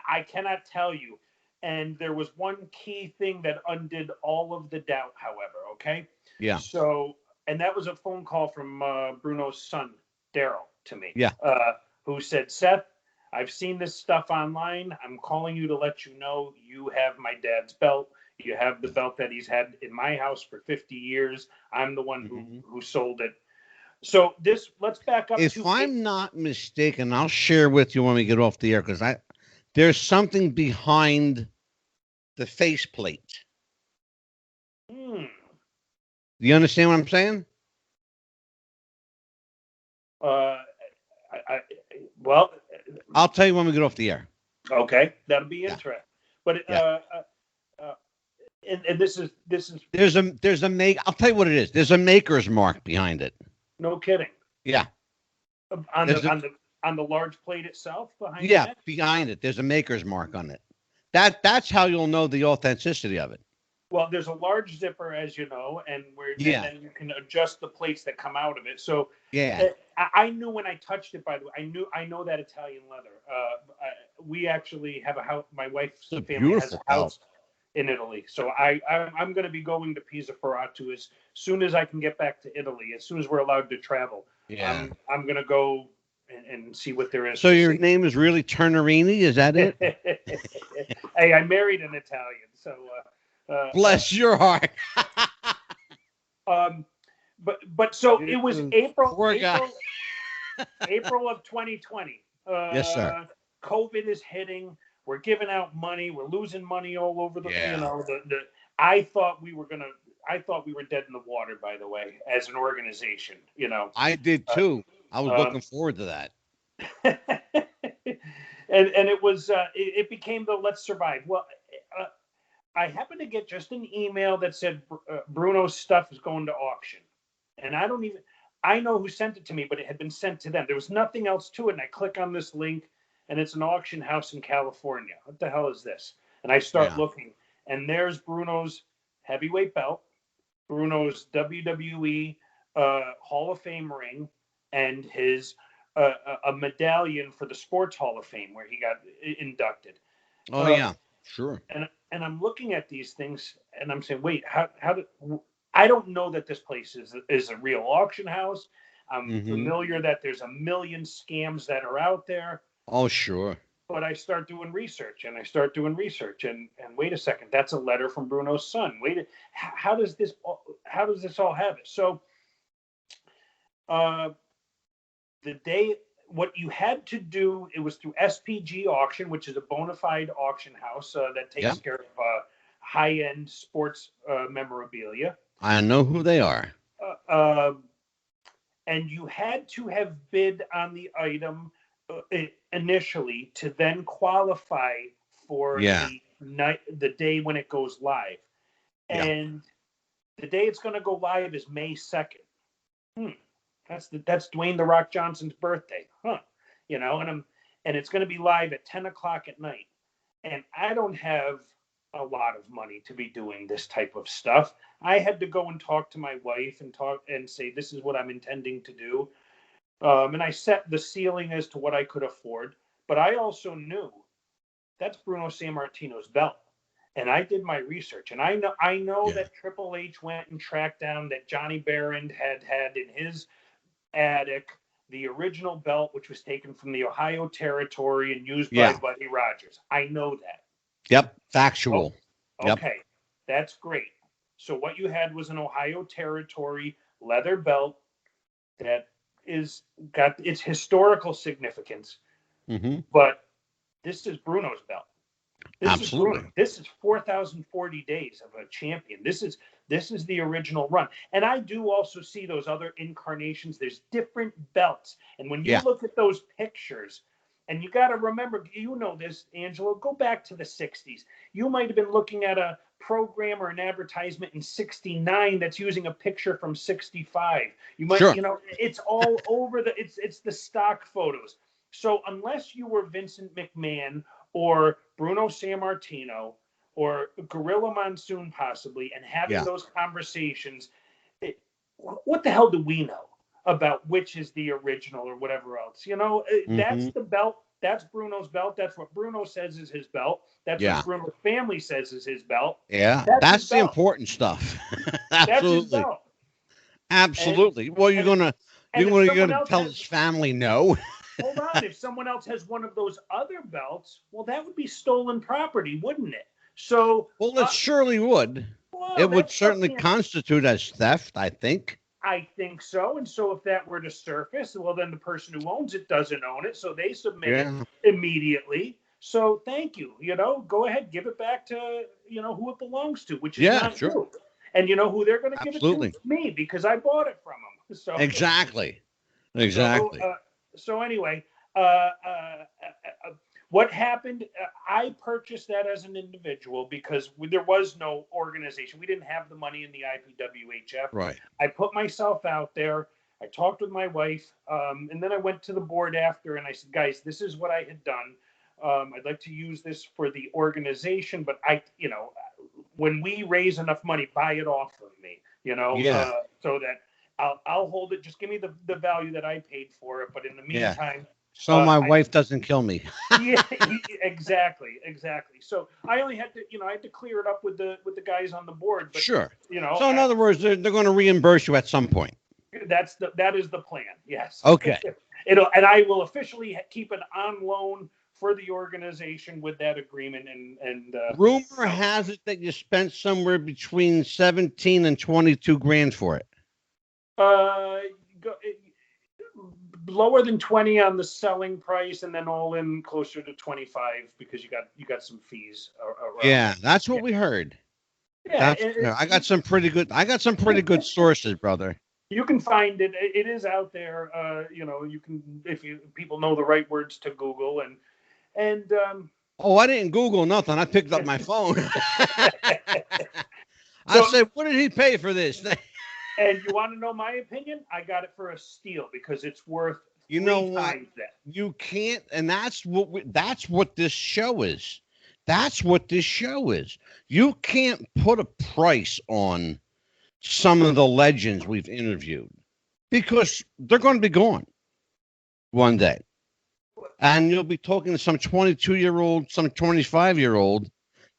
I cannot tell you. And there was one key thing that undid all of the doubt, however, okay? Yeah. So, and that was a phone call from Bruno's son, Daryl, to me, Yeah. who said, Seth, I've seen this stuff online. I'm calling you to let you know you have my dad's belt. You have the belt that he's had in my house for 50 years. I'm the one who sold it. So let's back up If I'm not mistaken, I'll share with you when we get off the air, because there's something behind the faceplate. You understand what I'm saying? Well, I'll tell you when we get off the air. Okay, that'll be interesting. But and this is there's a make. I'll tell you what it is. There's a maker's mark behind it. No kidding. Yeah. On the large plate itself behind it? Yeah, behind it. There's a maker's mark on it. That's how you'll know the authenticity of it. Well, there's a large zipper, as you know, and then you can adjust the plates that come out of it. So I knew when I touched it. By the way, I know that Italian leather. We actually have a house. My wife's family has a house in Italy, so I'm going to be going to Pisa Ferrato as soon as I can get back to Italy. As soon as we're allowed to travel, I'm going to go and see what there is. So your name is really Turnerini? Is that it? Hey, I married an Italian, so. Bless your heart. But so it was April of 2020. Yes, sir. COVID is hitting. We're giving out money. We're losing money all over the. I thought we were dead in the water. By the way, as an organization, I did too. I was looking forward to that. and it was it became the let's survive. Well. I happened to get just an email that said Bruno's stuff is going to auction. And I know who sent it to me, but it had been sent to them. There was nothing else to it. And I click on this link and it's an auction house in California. What the hell is this? And I start looking and there's Bruno's heavyweight belt, Bruno's WWE Hall of Fame ring, and his a medallion for the Sports Hall of Fame where he got inducted. Oh, yeah, sure. And I'm looking at these things and I'm saying, wait, how did I don't know that this place is a real auction house. I'm familiar that there's a million scams that are out there. Oh, sure. But I start doing research and and wait a second, that's a letter from Bruno's son. How does this all have it? So the day what you had to do, it was through SPG Auction, which is a bona fide auction house that takes care of high-end sports memorabilia. I know who they are. And you had to have bid on the item initially to then qualify for the day when it goes live. And the day it's going to go live is May 2nd. That's Dwayne "The Rock" Johnson's birthday, and it's going to be live at 10 o'clock at night. And I don't have a lot of money to be doing this type of stuff. I had to go and talk to my wife and say, this is what I'm intending to do. And I set the ceiling as to what I could afford. But I also knew that's Bruno Sammartino's belt. And I did my research. And I know that Triple H went and tracked down that Johnny Barron had in his attic the original belt, which was taken from the Ohio Territory and used by Buddy Rogers. I know that. Yep, factual. Okay, that's great. So what you had was an Ohio Territory leather belt that got its historical significance, but this is Bruno's belt. Absolutely. This is 4,040 days of a champion. This is the original run. And I do also see those other incarnations. There's different belts. And when you look at those pictures, and you got to remember, this, Angelo, go back to the 60s. You might have been looking at a program or an advertisement in 69 that's using a picture from 65. You might, it's all over it's the stock photos. So unless you were Vincent McMahon or Bruno Sammartino or Gorilla Monsoon possibly, and having those conversations, what the hell do we know about which is the original or whatever else? That's the belt That's Bruno's belt. That's what Bruno says is his belt. That's Yeah. what Bruno's family says is his belt. Yeah. That's his That's the belt. important stuff. That's his Absolutely. belt. Absolutely. Well, And if you're someone gonna else tell has, his family no. hold on, if someone else has one of those other belts, well, that would be stolen property, wouldn't it? So, Well, it surely would. well, It would that's certainly something. constitute as theft, I think. I think so. And so if that were to surface, well, then the person who owns it doesn't own it. So they submit it Yeah. immediately. So thank you. Go ahead, give it back to, who it belongs to, which is Yeah, not sure. you. And you know who they're going to give it to? Absolutely. It's me, because I bought it from them. So Exactly. So, Exactly. so anyway, uh, uh, uh, what happened? I purchased that as an individual because there was no organization. We didn't have the money in the IPWHF. Right. I put myself out there. I talked with my wife, and then I went to the board after, and I said, "Guys, this is what I had done. I'd like to use this for the organization, but when we raise enough money, buy it off of me, Yeah. so that I'll hold it. Just give me the value that I paid for it. But in the Yeah. meantime, So my wife doesn't kill me. yeah, exactly. So I only had to, I had to clear it up with the guys on the board. But Sure. So in other words, they're going to reimburse you at some point. that is the plan. Yes. Okay. And I will officially keep it on loan for the organization with that agreement. And Rumor has it that you spent somewhere between 17 and 22 grand for it. Lower than 20 on the selling price, and then all in closer to 25 because you got some fees around. Yeah, that's what we heard. Yeah, I got some pretty good sources, brother. You can find it. It is out there. You can, if people know the right words to Google, and Oh, I didn't Google nothing. I picked up my phone. I said, "What did he pay for this?" And you want to know my opinion? I got it for a steal because it's worth You three know what? times that. You can't, and that's what this show is. That's what this show is. You can't put a price on some of the legends we've interviewed because they're going to be gone one day. And you'll be talking to some 22-year-old, some 25-year-old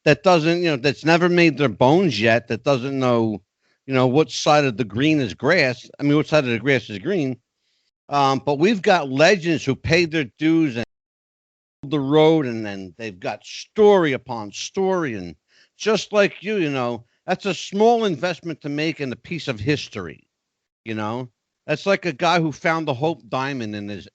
that doesn't, that's never made their bones yet, that doesn't know, what side of the green is grass. I mean, what side of the grass is green. But we've got legends who paid their dues and the road, and then they've got story upon story. And just like that's a small investment to make in a piece of history. That's like a guy who found the Hope Diamond in his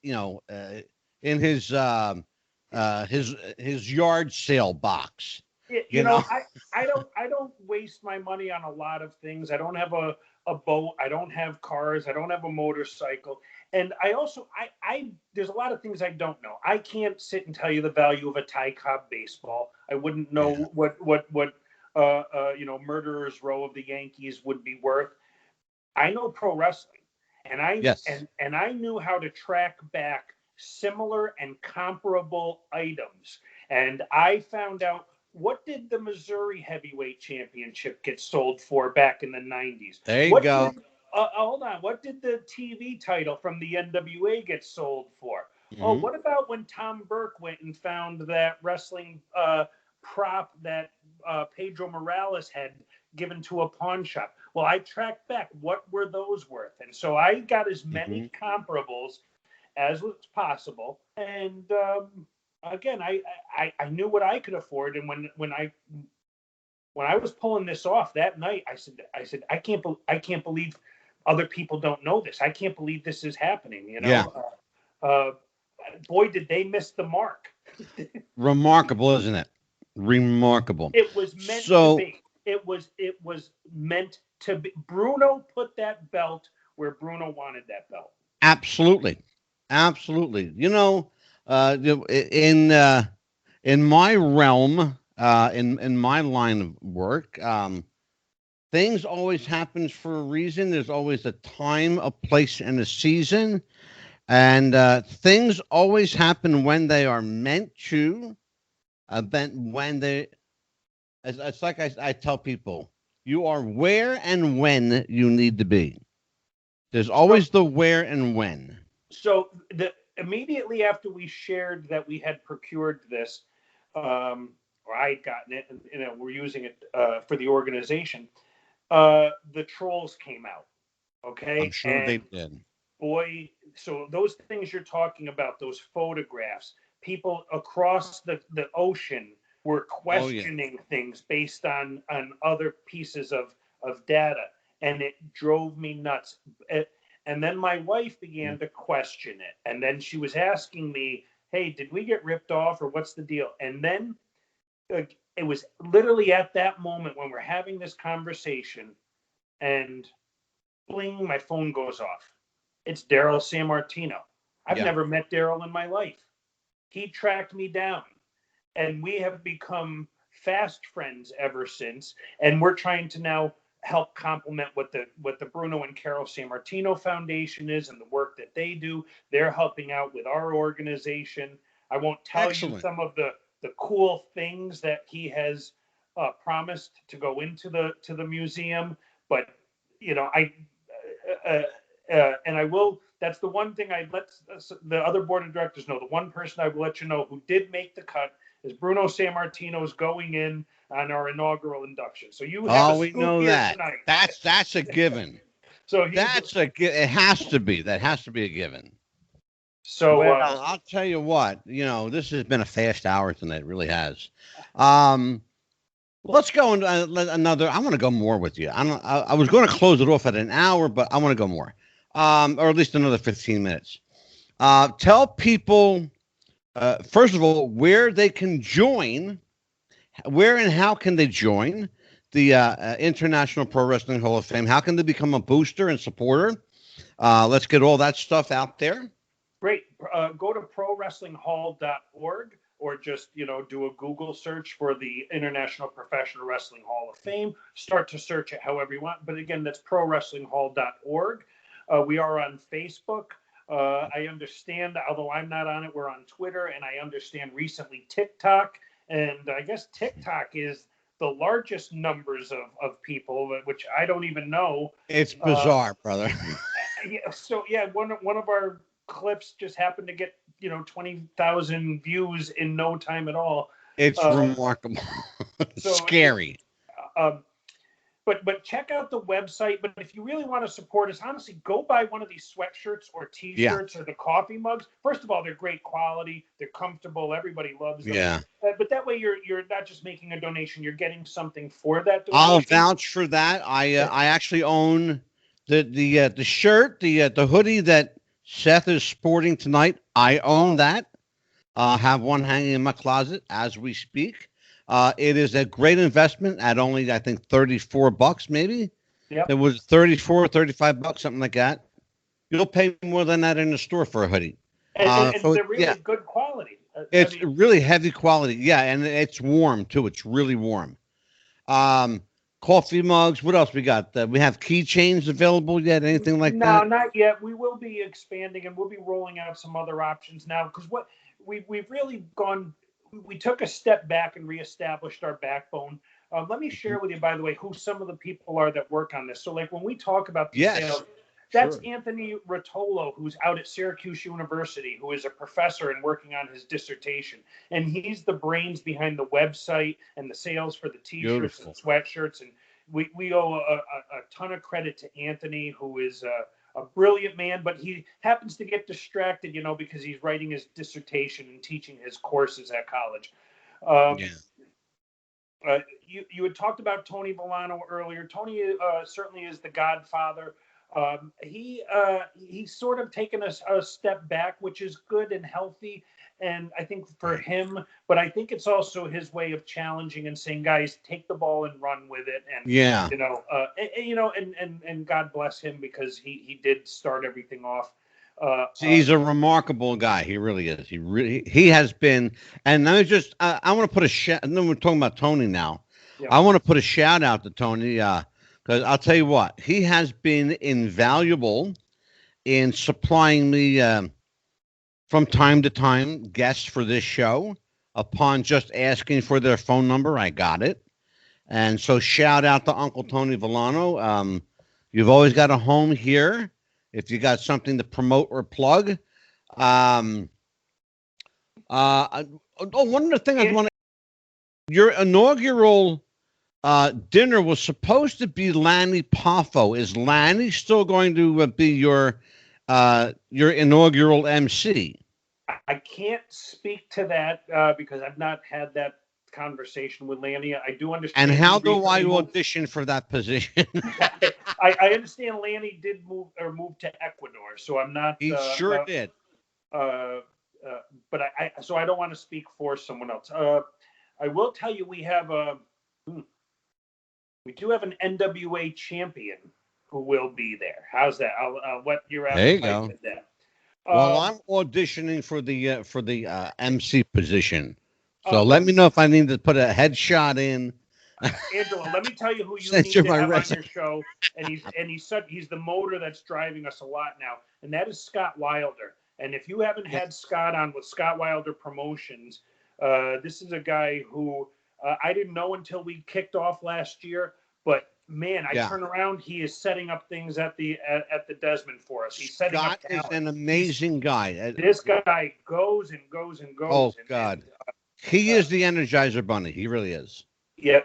his yard sale box. I don't waste my money on a lot of things. I don't have a boat. I don't have cars. I don't have a motorcycle. And I also, there's a lot of things I don't know. I can't sit and tell you the value of a Ty Cobb baseball. I wouldn't know what Murderers Row of the Yankees would be worth. I know pro wrestling, and I knew how to track back similar and comparable items. And I found out, what did the Missouri Heavyweight Championship get sold for back in the 90s? There you go. Hold on. What did the TV title from the NWA get sold for? Mm-hmm. Oh, what about when Tom Burke went and found that wrestling prop that Pedro Morales had given to a pawn shop? Well, I tracked back, what were those worth? And so I got as many comparables as was possible. And again, I knew what I could afford. And when I was pulling this off that night, I said, I can't believe other people don't know this. I can't believe this is happening. Yeah. Boy, did they miss the mark. Remarkable, isn't it? Remarkable. It was meant to be. It was meant to be. Bruno put that belt where Bruno wanted that belt. Absolutely. In my realm, in my line of work, things always happen for a reason. There's always a time, a place, and a season. And things always happen when they are meant to. It's like I tell people, you are where and when you need to be. There's always the where and when. So immediately after we shared that we had procured this, or I had gotten it, and we're using it for the organization, the trolls came out. I'm Okay, sure they and did. boy, so those things you're talking about, those photographs, people across the ocean were Oh yeah. questioning things based on other pieces of data, and it drove me nuts. And then my wife began to question it, and then she was asking me, hey, did we get ripped off, or what's the deal? And then it was literally at that moment when we're having this conversation, and bling, my phone goes off. It's Daryl Sammartino. I've Yeah. never met Daryl in my life. He tracked me down, and we have become fast friends ever since. And we're trying to now help complement what the Bruno and Carol Sammartino Foundation is and the work that they do. They're helping out with our organization. I won't tell you Excellent. some of the cool things that he has promised to go into the museum, but I and I will. That's the one thing I let the other board of directors know. The one person I will let you know who did make the cut is Bruno Sammartino is going in on our inaugural induction. So you have a Oh, we scoop know here that. tonight. That's a given. So he's It has to be. That has to be a given. so Well, I'll tell you what, this has been a fast hour tonight. It really has. Um, let's go into another. I want to go more with you. I was going to close it off at an hour, but I want to go more, or at least another 15 minutes. Tell people, first of all, where they can join, where and how can they join the International Pro Wrestling Hall of Fame? How can they become a booster and supporter? Let's get all that stuff out there. great. Go to prowrestlinghall.org, or just do a Google search for the International Professional Wrestling Hall of Fame. Start to search it however you want, but again, that's prowrestlinghall.org. We are on Facebook. I understand, although I'm not on it, we're on Twitter, and I understand recently TikTok, and I guess TikTok is the largest numbers of people, which I don't even know. It's bizarre, brother. Yeah, so yeah, one of our clips just happened to get 20,000 views in no time at all. It's remarkable. So Scary. Um, but check out the website. But if you really want to support us, honestly, go buy one of these sweatshirts or Yeah. T-shirts or the coffee mugs. First of all, they're great quality. They're comfortable. Everybody loves them. Yeah. But that way, you're not just making a donation. You're getting something for that I'll donation. vouch for that. I actually own the shirt, the hoodie that Seth is sporting tonight. I own that. Have one hanging in my closet as we speak. It is a great investment at only, I think, $34 maybe. Yep. It was 34, $35, something like that. You'll pay more than that in the store for a hoodie. And So they're really yeah, good quality. it's really heavy quality. Yeah, and it's warm too. It's really warm. Um, Coffee mugs. What else we got? We have keychains available yet? Anything like No, that? not yet. We will be expanding, and we'll be rolling out some other options now, because what we've really gone. We took a step back and reestablished our backbone. Let me share with you, by the way, who some of the people are that work on this. So, like when we talk about these Yes. sales, that's Anthony Rotolo, who's out at Syracuse University, who is a professor and working on his dissertation. And he's the brains behind the website and the sales for the T-shirts and sweatshirts. And we owe a ton of credit to Anthony, who is a brilliant man, but he happens to get distracted, because he's writing his dissertation and teaching his courses at college. You had talked about Tony Villano earlier. Tony certainly is the godfather. He's sort of taken a step back, which is good and healthy, and I think for him. But I think it's also his way of challenging and saying, "Guys, take the ball and run with it." And and God bless him, because he did start everything off. He's a remarkable guy. He really is. He has been. And I want to put a shout. Then we're talking about Tony now. Yeah. I want to put a shout out to Tony because I'll tell you what, he has been invaluable in supplying me from time to time guests for this show. Upon just asking for their phone number, I got it. And so shout out to Uncle Tony Villano. You've always got a home here. If you got something to promote or plug, Um, one of the things I want to, your inaugural dinner was supposed to be Lanny Poffo. Is Lanny still going to be your inaugural MC? I can't speak to that because I've not had that conversation with Lanny. I do understand. And how do I audition for that position? I understand Lanny did move to Ecuador, so I'm not. He sure did. But so I don't want to speak for someone else. I will tell you we do have an NWA champion who will be there. How's that? I'll let your appetite with that. Well, I'm auditioning for the MC position, so let me know if I need to put a headshot in. Angela, let me tell you who you need to have on your show, and he's the motor that's driving us a lot now, and that is Scott Wilder. And if you haven't had Scott on with Scott Wilder Promotions, this is a guy who I didn't know until we kicked off last year, but man, I turn around, he is setting up things at the Desmond for us. He's setting Scott up talent. is an amazing guy. This guy goes and goes and goes. Oh God, he is the Energizer Bunny. He really is. Yeah,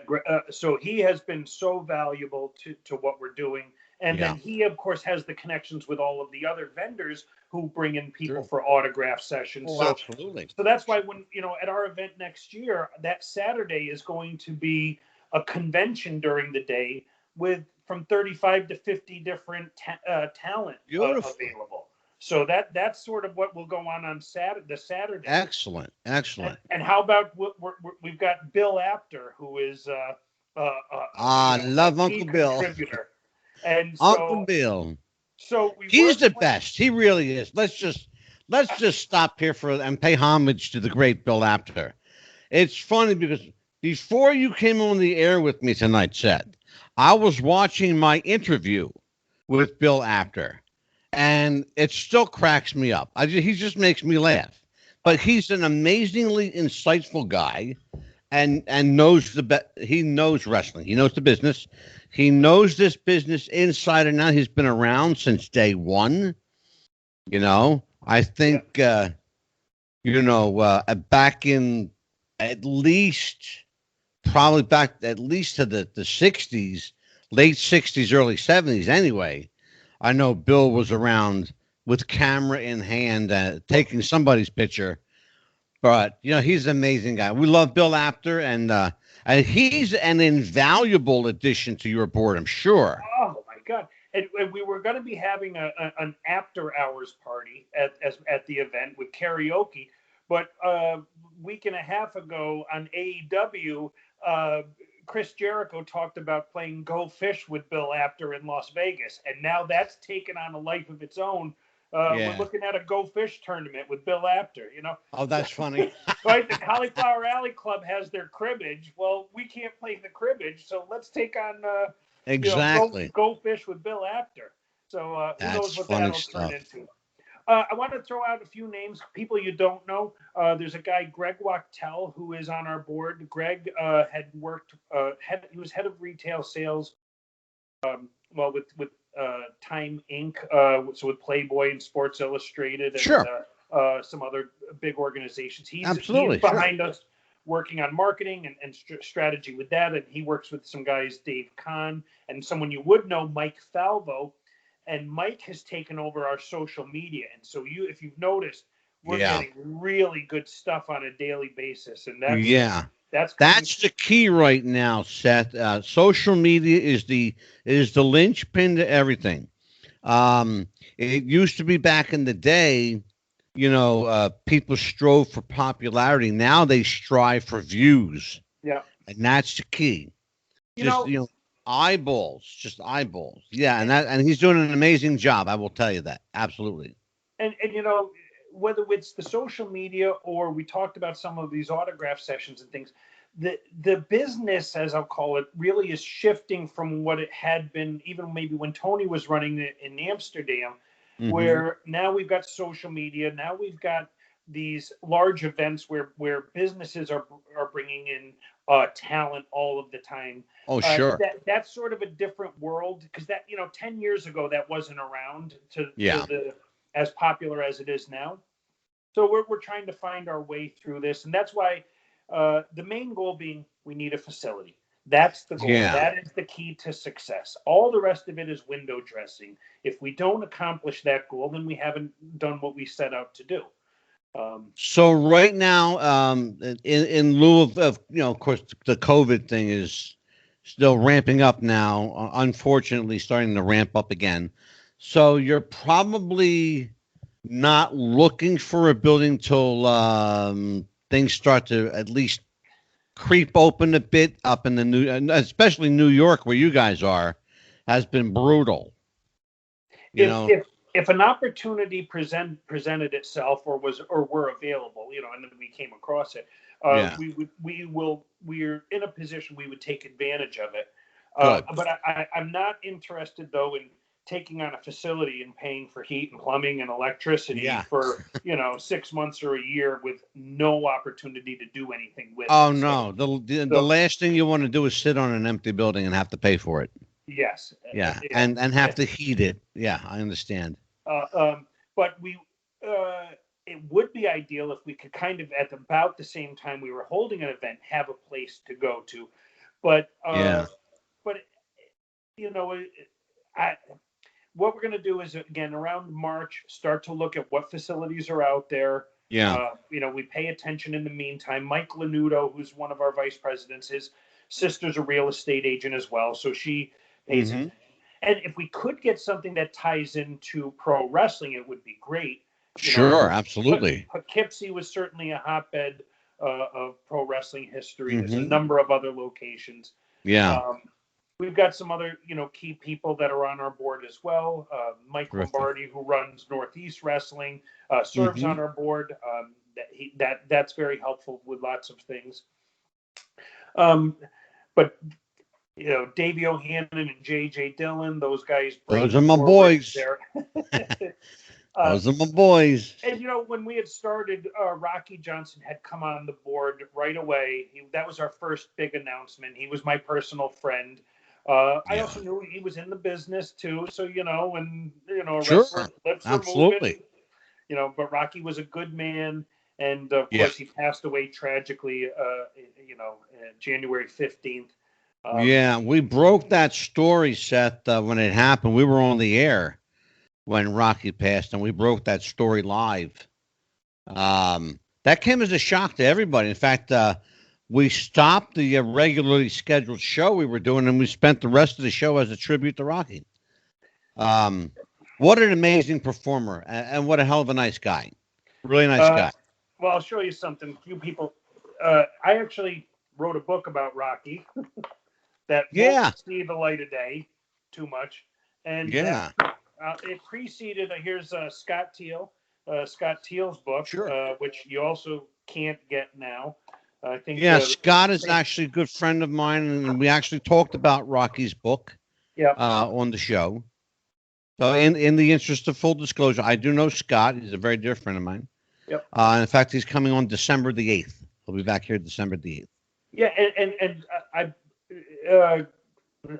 so he has been so valuable to what we're doing. And then he, of course, has the connections with all of the other vendors who bring in people for autograph sessions. Oh, absolutely. So that's why when, at our event next year, that Saturday is going to be a convention during the day with from 35 to 50 different talent available. So that's sort of what will go on Saturday. Excellent. And how about we've got Bill Apter, who is love Uncle Bill. And Uncle Bill. So he's the best. He really is. Let's just stop here and pay homage to the great Bill Apter. It's funny because before you came on the air with me tonight, Seth, I was watching my interview with Bill Apter, and it still cracks me up. He just makes me laugh. But he's an amazingly insightful guy, and knows he knows wrestling. He knows the business. He knows this business inside and out. He's been around since day one. I think back in at least to the 60s, late 60s, early 70s anyway. I know Bill was around with camera in hand, taking somebody's picture. But, he's an amazing guy. We love Bill Apter, and he's an invaluable addition to your board, I'm sure. Oh, my God. And we were going to be having an after hours party at the event with karaoke. But a week and a half ago on AEW, Chris Jericho talked about playing Go Fish with Bill Apter in Las Vegas. And now that's taken on a life of its own. We're looking at a Go Fish tournament with Bill Apter, Oh, that's funny. Right? The Cauliflower Alley Club has their cribbage. Well, we can't play the cribbage, so let's take on Go Fish with Bill Apter. So who knows what that'll turn into. I want to throw out a few names, people you don't know. There's a guy, Greg Wachtel, who is on our board. Greg had worked, he was head of retail sales, with Time Inc., so with Playboy and Sports Illustrated and some other big organizations. He's behind us working on marketing and strategy with that, and he works with some guys, Dave Kahn, and someone you would know, Mike Falvo. And Mike has taken over our social media. And so if you've noticed, we're getting really good stuff on a daily basis. And that's the key right now, Seth. Social media is the linchpin to everything. It used to be back in the day, people strove for popularity. Now they strive for views. Yeah. And that's the key. Just eyeballs. Yeah, and he's doing an amazing job. I will tell you that. Absolutely. And whether it's the social media or we talked about some of these autograph sessions and things, the business, as I'll call it, really is shifting from what it had been, even maybe when Tony was running it in Amsterdam, where now we've got social media. Now we've got these large events where businesses are bringing in talent all of the time. Oh, sure. That's sort of a different world because 10 years ago that wasn't around as popular as it is now. So we're trying to find our way through this, and that's why the main goal being we need a facility. That's the goal. Yeah. That is the key to success. All the rest of it is window dressing. If we don't accomplish that goal, then we haven't done what we set out to do. So right now, in lieu of of course, the COVID thing is still ramping up now. Unfortunately, starting to ramp up again. So you're probably not looking for a building till things start to at least creep open a bit up in the especially New York, where you guys are, has been brutal. You if know, if if an opportunity presented itself or were available, and then we came across it, yeah, we're in a position we would take advantage of it. good. But I'm not interested though in taking on a facility and paying for heat and plumbing and electricity Yeah. for 6 months or a year with no opportunity to do anything with Oh it. no, the So last thing you want to do is sit on an empty building and have to pay for it. yes, Yeah, yeah. and have to heat it. Yeah, I understand. Uh, um, but it would be ideal if we could kind of at about the same time we were holding an event have a place to go to. But Yeah, but you know, I what we're going to do is again around March start to look at what facilities are out there. yeah. We pay attention in the meantime. Mike Lanudo, who's one of our vice presidents, his sister's a real estate agent as well, so she pays Mm-hmm. attention. And if we could get something that ties into pro wrestling, it would be great. Sure, absolutely. Poughkeepsie was certainly a hotbed of pro wrestling history. There's a Mm-hmm. number of other locations. Yeah, Um, we've got some other, key people that are on our board as well. Mike terrific. Lombardi, who runs Northeast Wrestling, serves Mm-hmm. on our board. That's very helpful with lots of things. Um, but Davey O'Hannon and J.J. Dillon, those guys bring Those it are my forward. boys. There. Those are my boys. And when we had started, Rocky Johnson had come on the board right away. That was our first big announcement. He was my personal friend. I Yeah, also knew he was in the business too. So when a sure, wrestler lips are moving, absolutely. But Rocky was a good man, and of Yeah, course he passed away tragically. January 15th. yeah. We broke that story, Seth, when it happened. We were on the air when Rocky passed, and we broke that story live. That came as a shock to everybody. In fact, we stopped the regularly scheduled show we were doing, and we spent the rest of the show as a tribute to Rocky. Um, what an amazing performer, and what a hell of a nice guy. Really nice Uh, guy. well, I'll show you something. Few people. I actually wrote a book about Rocky that won't Yeah, see the light of day too much, and yeah, it preceded. Here's Scott Teal's book, sure. which you also can't get now. I think. Yeah, Scott is actually a good friend of mine, and we actually talked about Rocky's book Yeah. on the show. So, in the interest of full disclosure, I do know Scott. He's a very dear friend of mine. Yep. In fact, he's coming on December the 8th. He'll be back here December the 8th. Yeah, and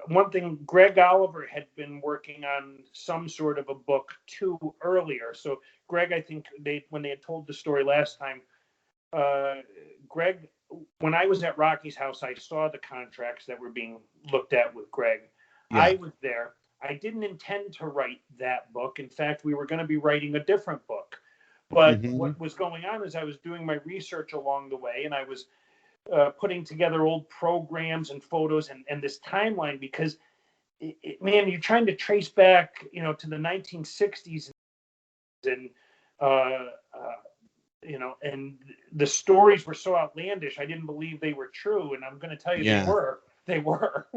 one thing, Greg Oliver had been working on some sort of a book too earlier. So Greg, I think when they had told the story last time, Greg, when I was at Rocky's house, I saw the contracts that were being looked at with Greg. Yeah. I was there. I didn't intend to write that book. In fact, we were going to be writing a different book. But what was going on is I was doing my research along the way, and I was putting together old programs and photos and this timeline because, man, you're trying to trace back, to the 1960s and, and the stories were so outlandish. I didn't believe they were true. And I'm going to tell you, Yeah. they were.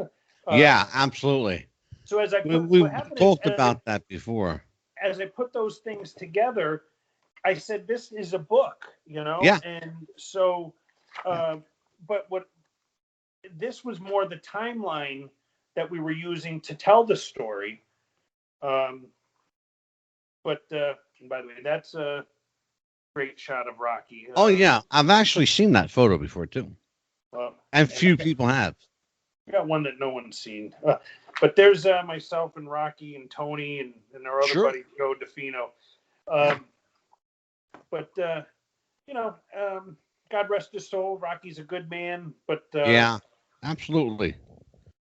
Yeah, absolutely. So as I put, what We've happened is, talked about that before. as I put those things together, I said, this is a book, Yeah. and so, but this was more the timeline that we were using to tell the story. But by the way, that's a great shot of Rocky. Oh, yeah. I've actually seen that photo before, too. And few people have. We got one that no one's seen. But there's myself and Rocky and Tony and our other buddy, Joe DeFino. but God rest his soul. Rocky's a good man, but Yeah, absolutely.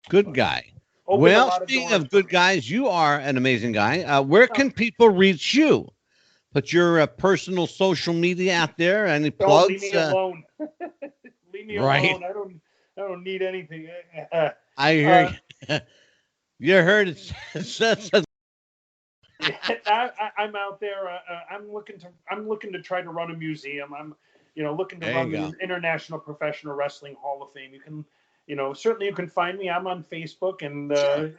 Good guy. opened a Well, lot of speaking doors of for good me. guys, you are an amazing guy. Where can people reach you? Put your personal social media out there. Any Don't leave plugs? me alone. Leave me Right. alone. I don't need anything. I hear you. You heard it. Yeah, I'm out there. I'm looking to try to run a museum. I'm, looking to There you run go. the International Professional Wrestling Hall of Fame. You can, certainly you can find me. I'm on Facebook, Sure.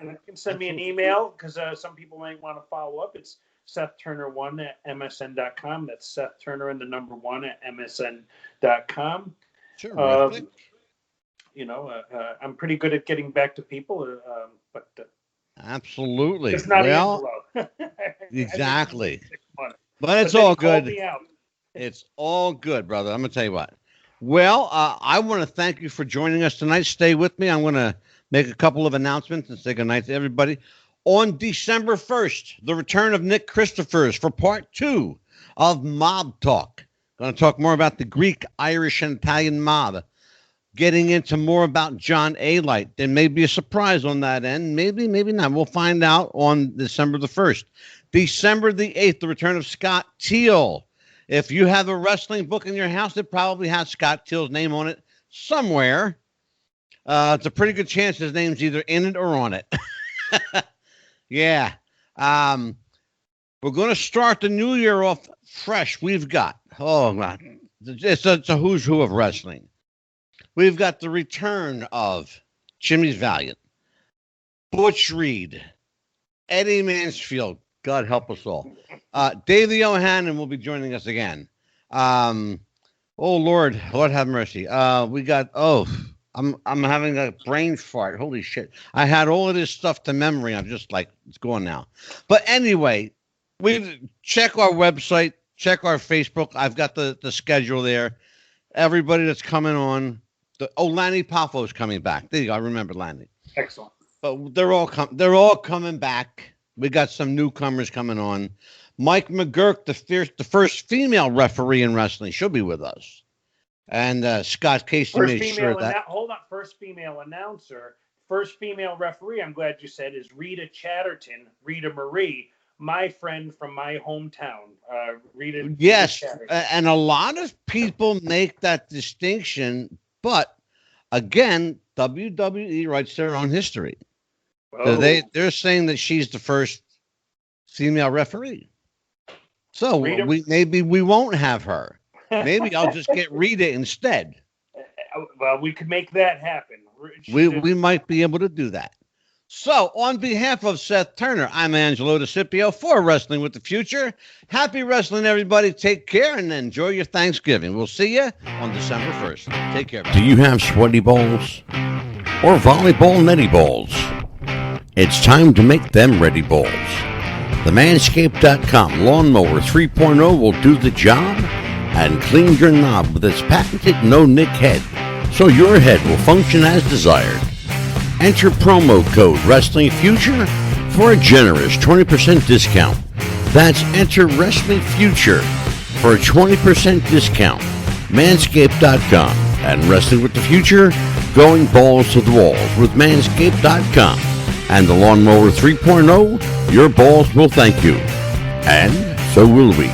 and you can send me an Absolutely. email because some people might want to follow up. It's Seth Turner 1 at MSN.com. That's Seth Turner and the number 1 at MSN.com. Terrific. I'm pretty good at getting back to people, but Absolutely. it's not Well, Angelo. I make too exactly. money. But But it's then he all called good. me out. It's all good, brother. I'm going to tell you what. Well, I want to thank you for joining us tonight. Stay with me. I'm going to make a couple of announcements and say goodnight to everybody. On December 1st, the return of Nick Christophers for part 2 of Mob Talk. Going to talk more about the Greek, Irish, and Italian mob. Getting into more about John A. Light. There may be a surprise on that end. Maybe, maybe not. We'll find out on December the 1st. December the 8th, the return of Scott Teal. If you have a wrestling book in your house, it probably has Scott Teal's name on it somewhere. It's a pretty good chance his name's either in it or on it. Yeah. We're going to start the new year off fresh. We've got, oh, man, it's a who's who of wrestling. We've got the return of Jimmy's Valiant, Butch Reed, Eddie Mansfield. God help us all. Davey O'Hannon will be joining us again. Oh Lord have mercy. We got I'm having a brain fart. Holy shit! I had all of this stuff to memory. I'm just like it's gone now. But anyway, we check our website, check our Facebook. I've got the schedule there. Everybody that's coming on. Lanny Paffo's coming back. There you go. I remember Lanny. Excellent. But they're all coming back. We got some newcomers coming on. Mike McGurk, the first female referee in wrestling, she'll be with us. And Scott Casey made sure that. Hold on. First female announcer, first female referee. I'm glad you said is Rita Chatterton, Rita Marie, my friend from my hometown. Rita. Yes, Rita and a lot of people make that distinction, but again, WWE writes their own history. So they're saying that she's the first female referee. So maybe we won't have her. Maybe I'll just get Rita instead. Well, we could make that happen. We might be able to do that. So, on behalf of Seth Turner, I'm Angelo DeCipio for Wrestling with the Future. Happy wrestling, everybody. Take care and enjoy your Thanksgiving. We'll see you on December 1st. Take care. Do you have sweaty balls or volleyball netty balls? It's time to make them ready balls. The Manscaped.com Lawnmower 3.0 will do the job and clean your knob with its patented no-nick head, so your head will function as desired. Enter promo code WrestlingFuture for a generous 20% discount. That's enter WrestlingFuture for a 20% discount. Manscaped.com and Wrestling with the Future, going balls to the walls with Manscaped.com and the Lawnmower 3.0. Your balls will thank you, and so will we.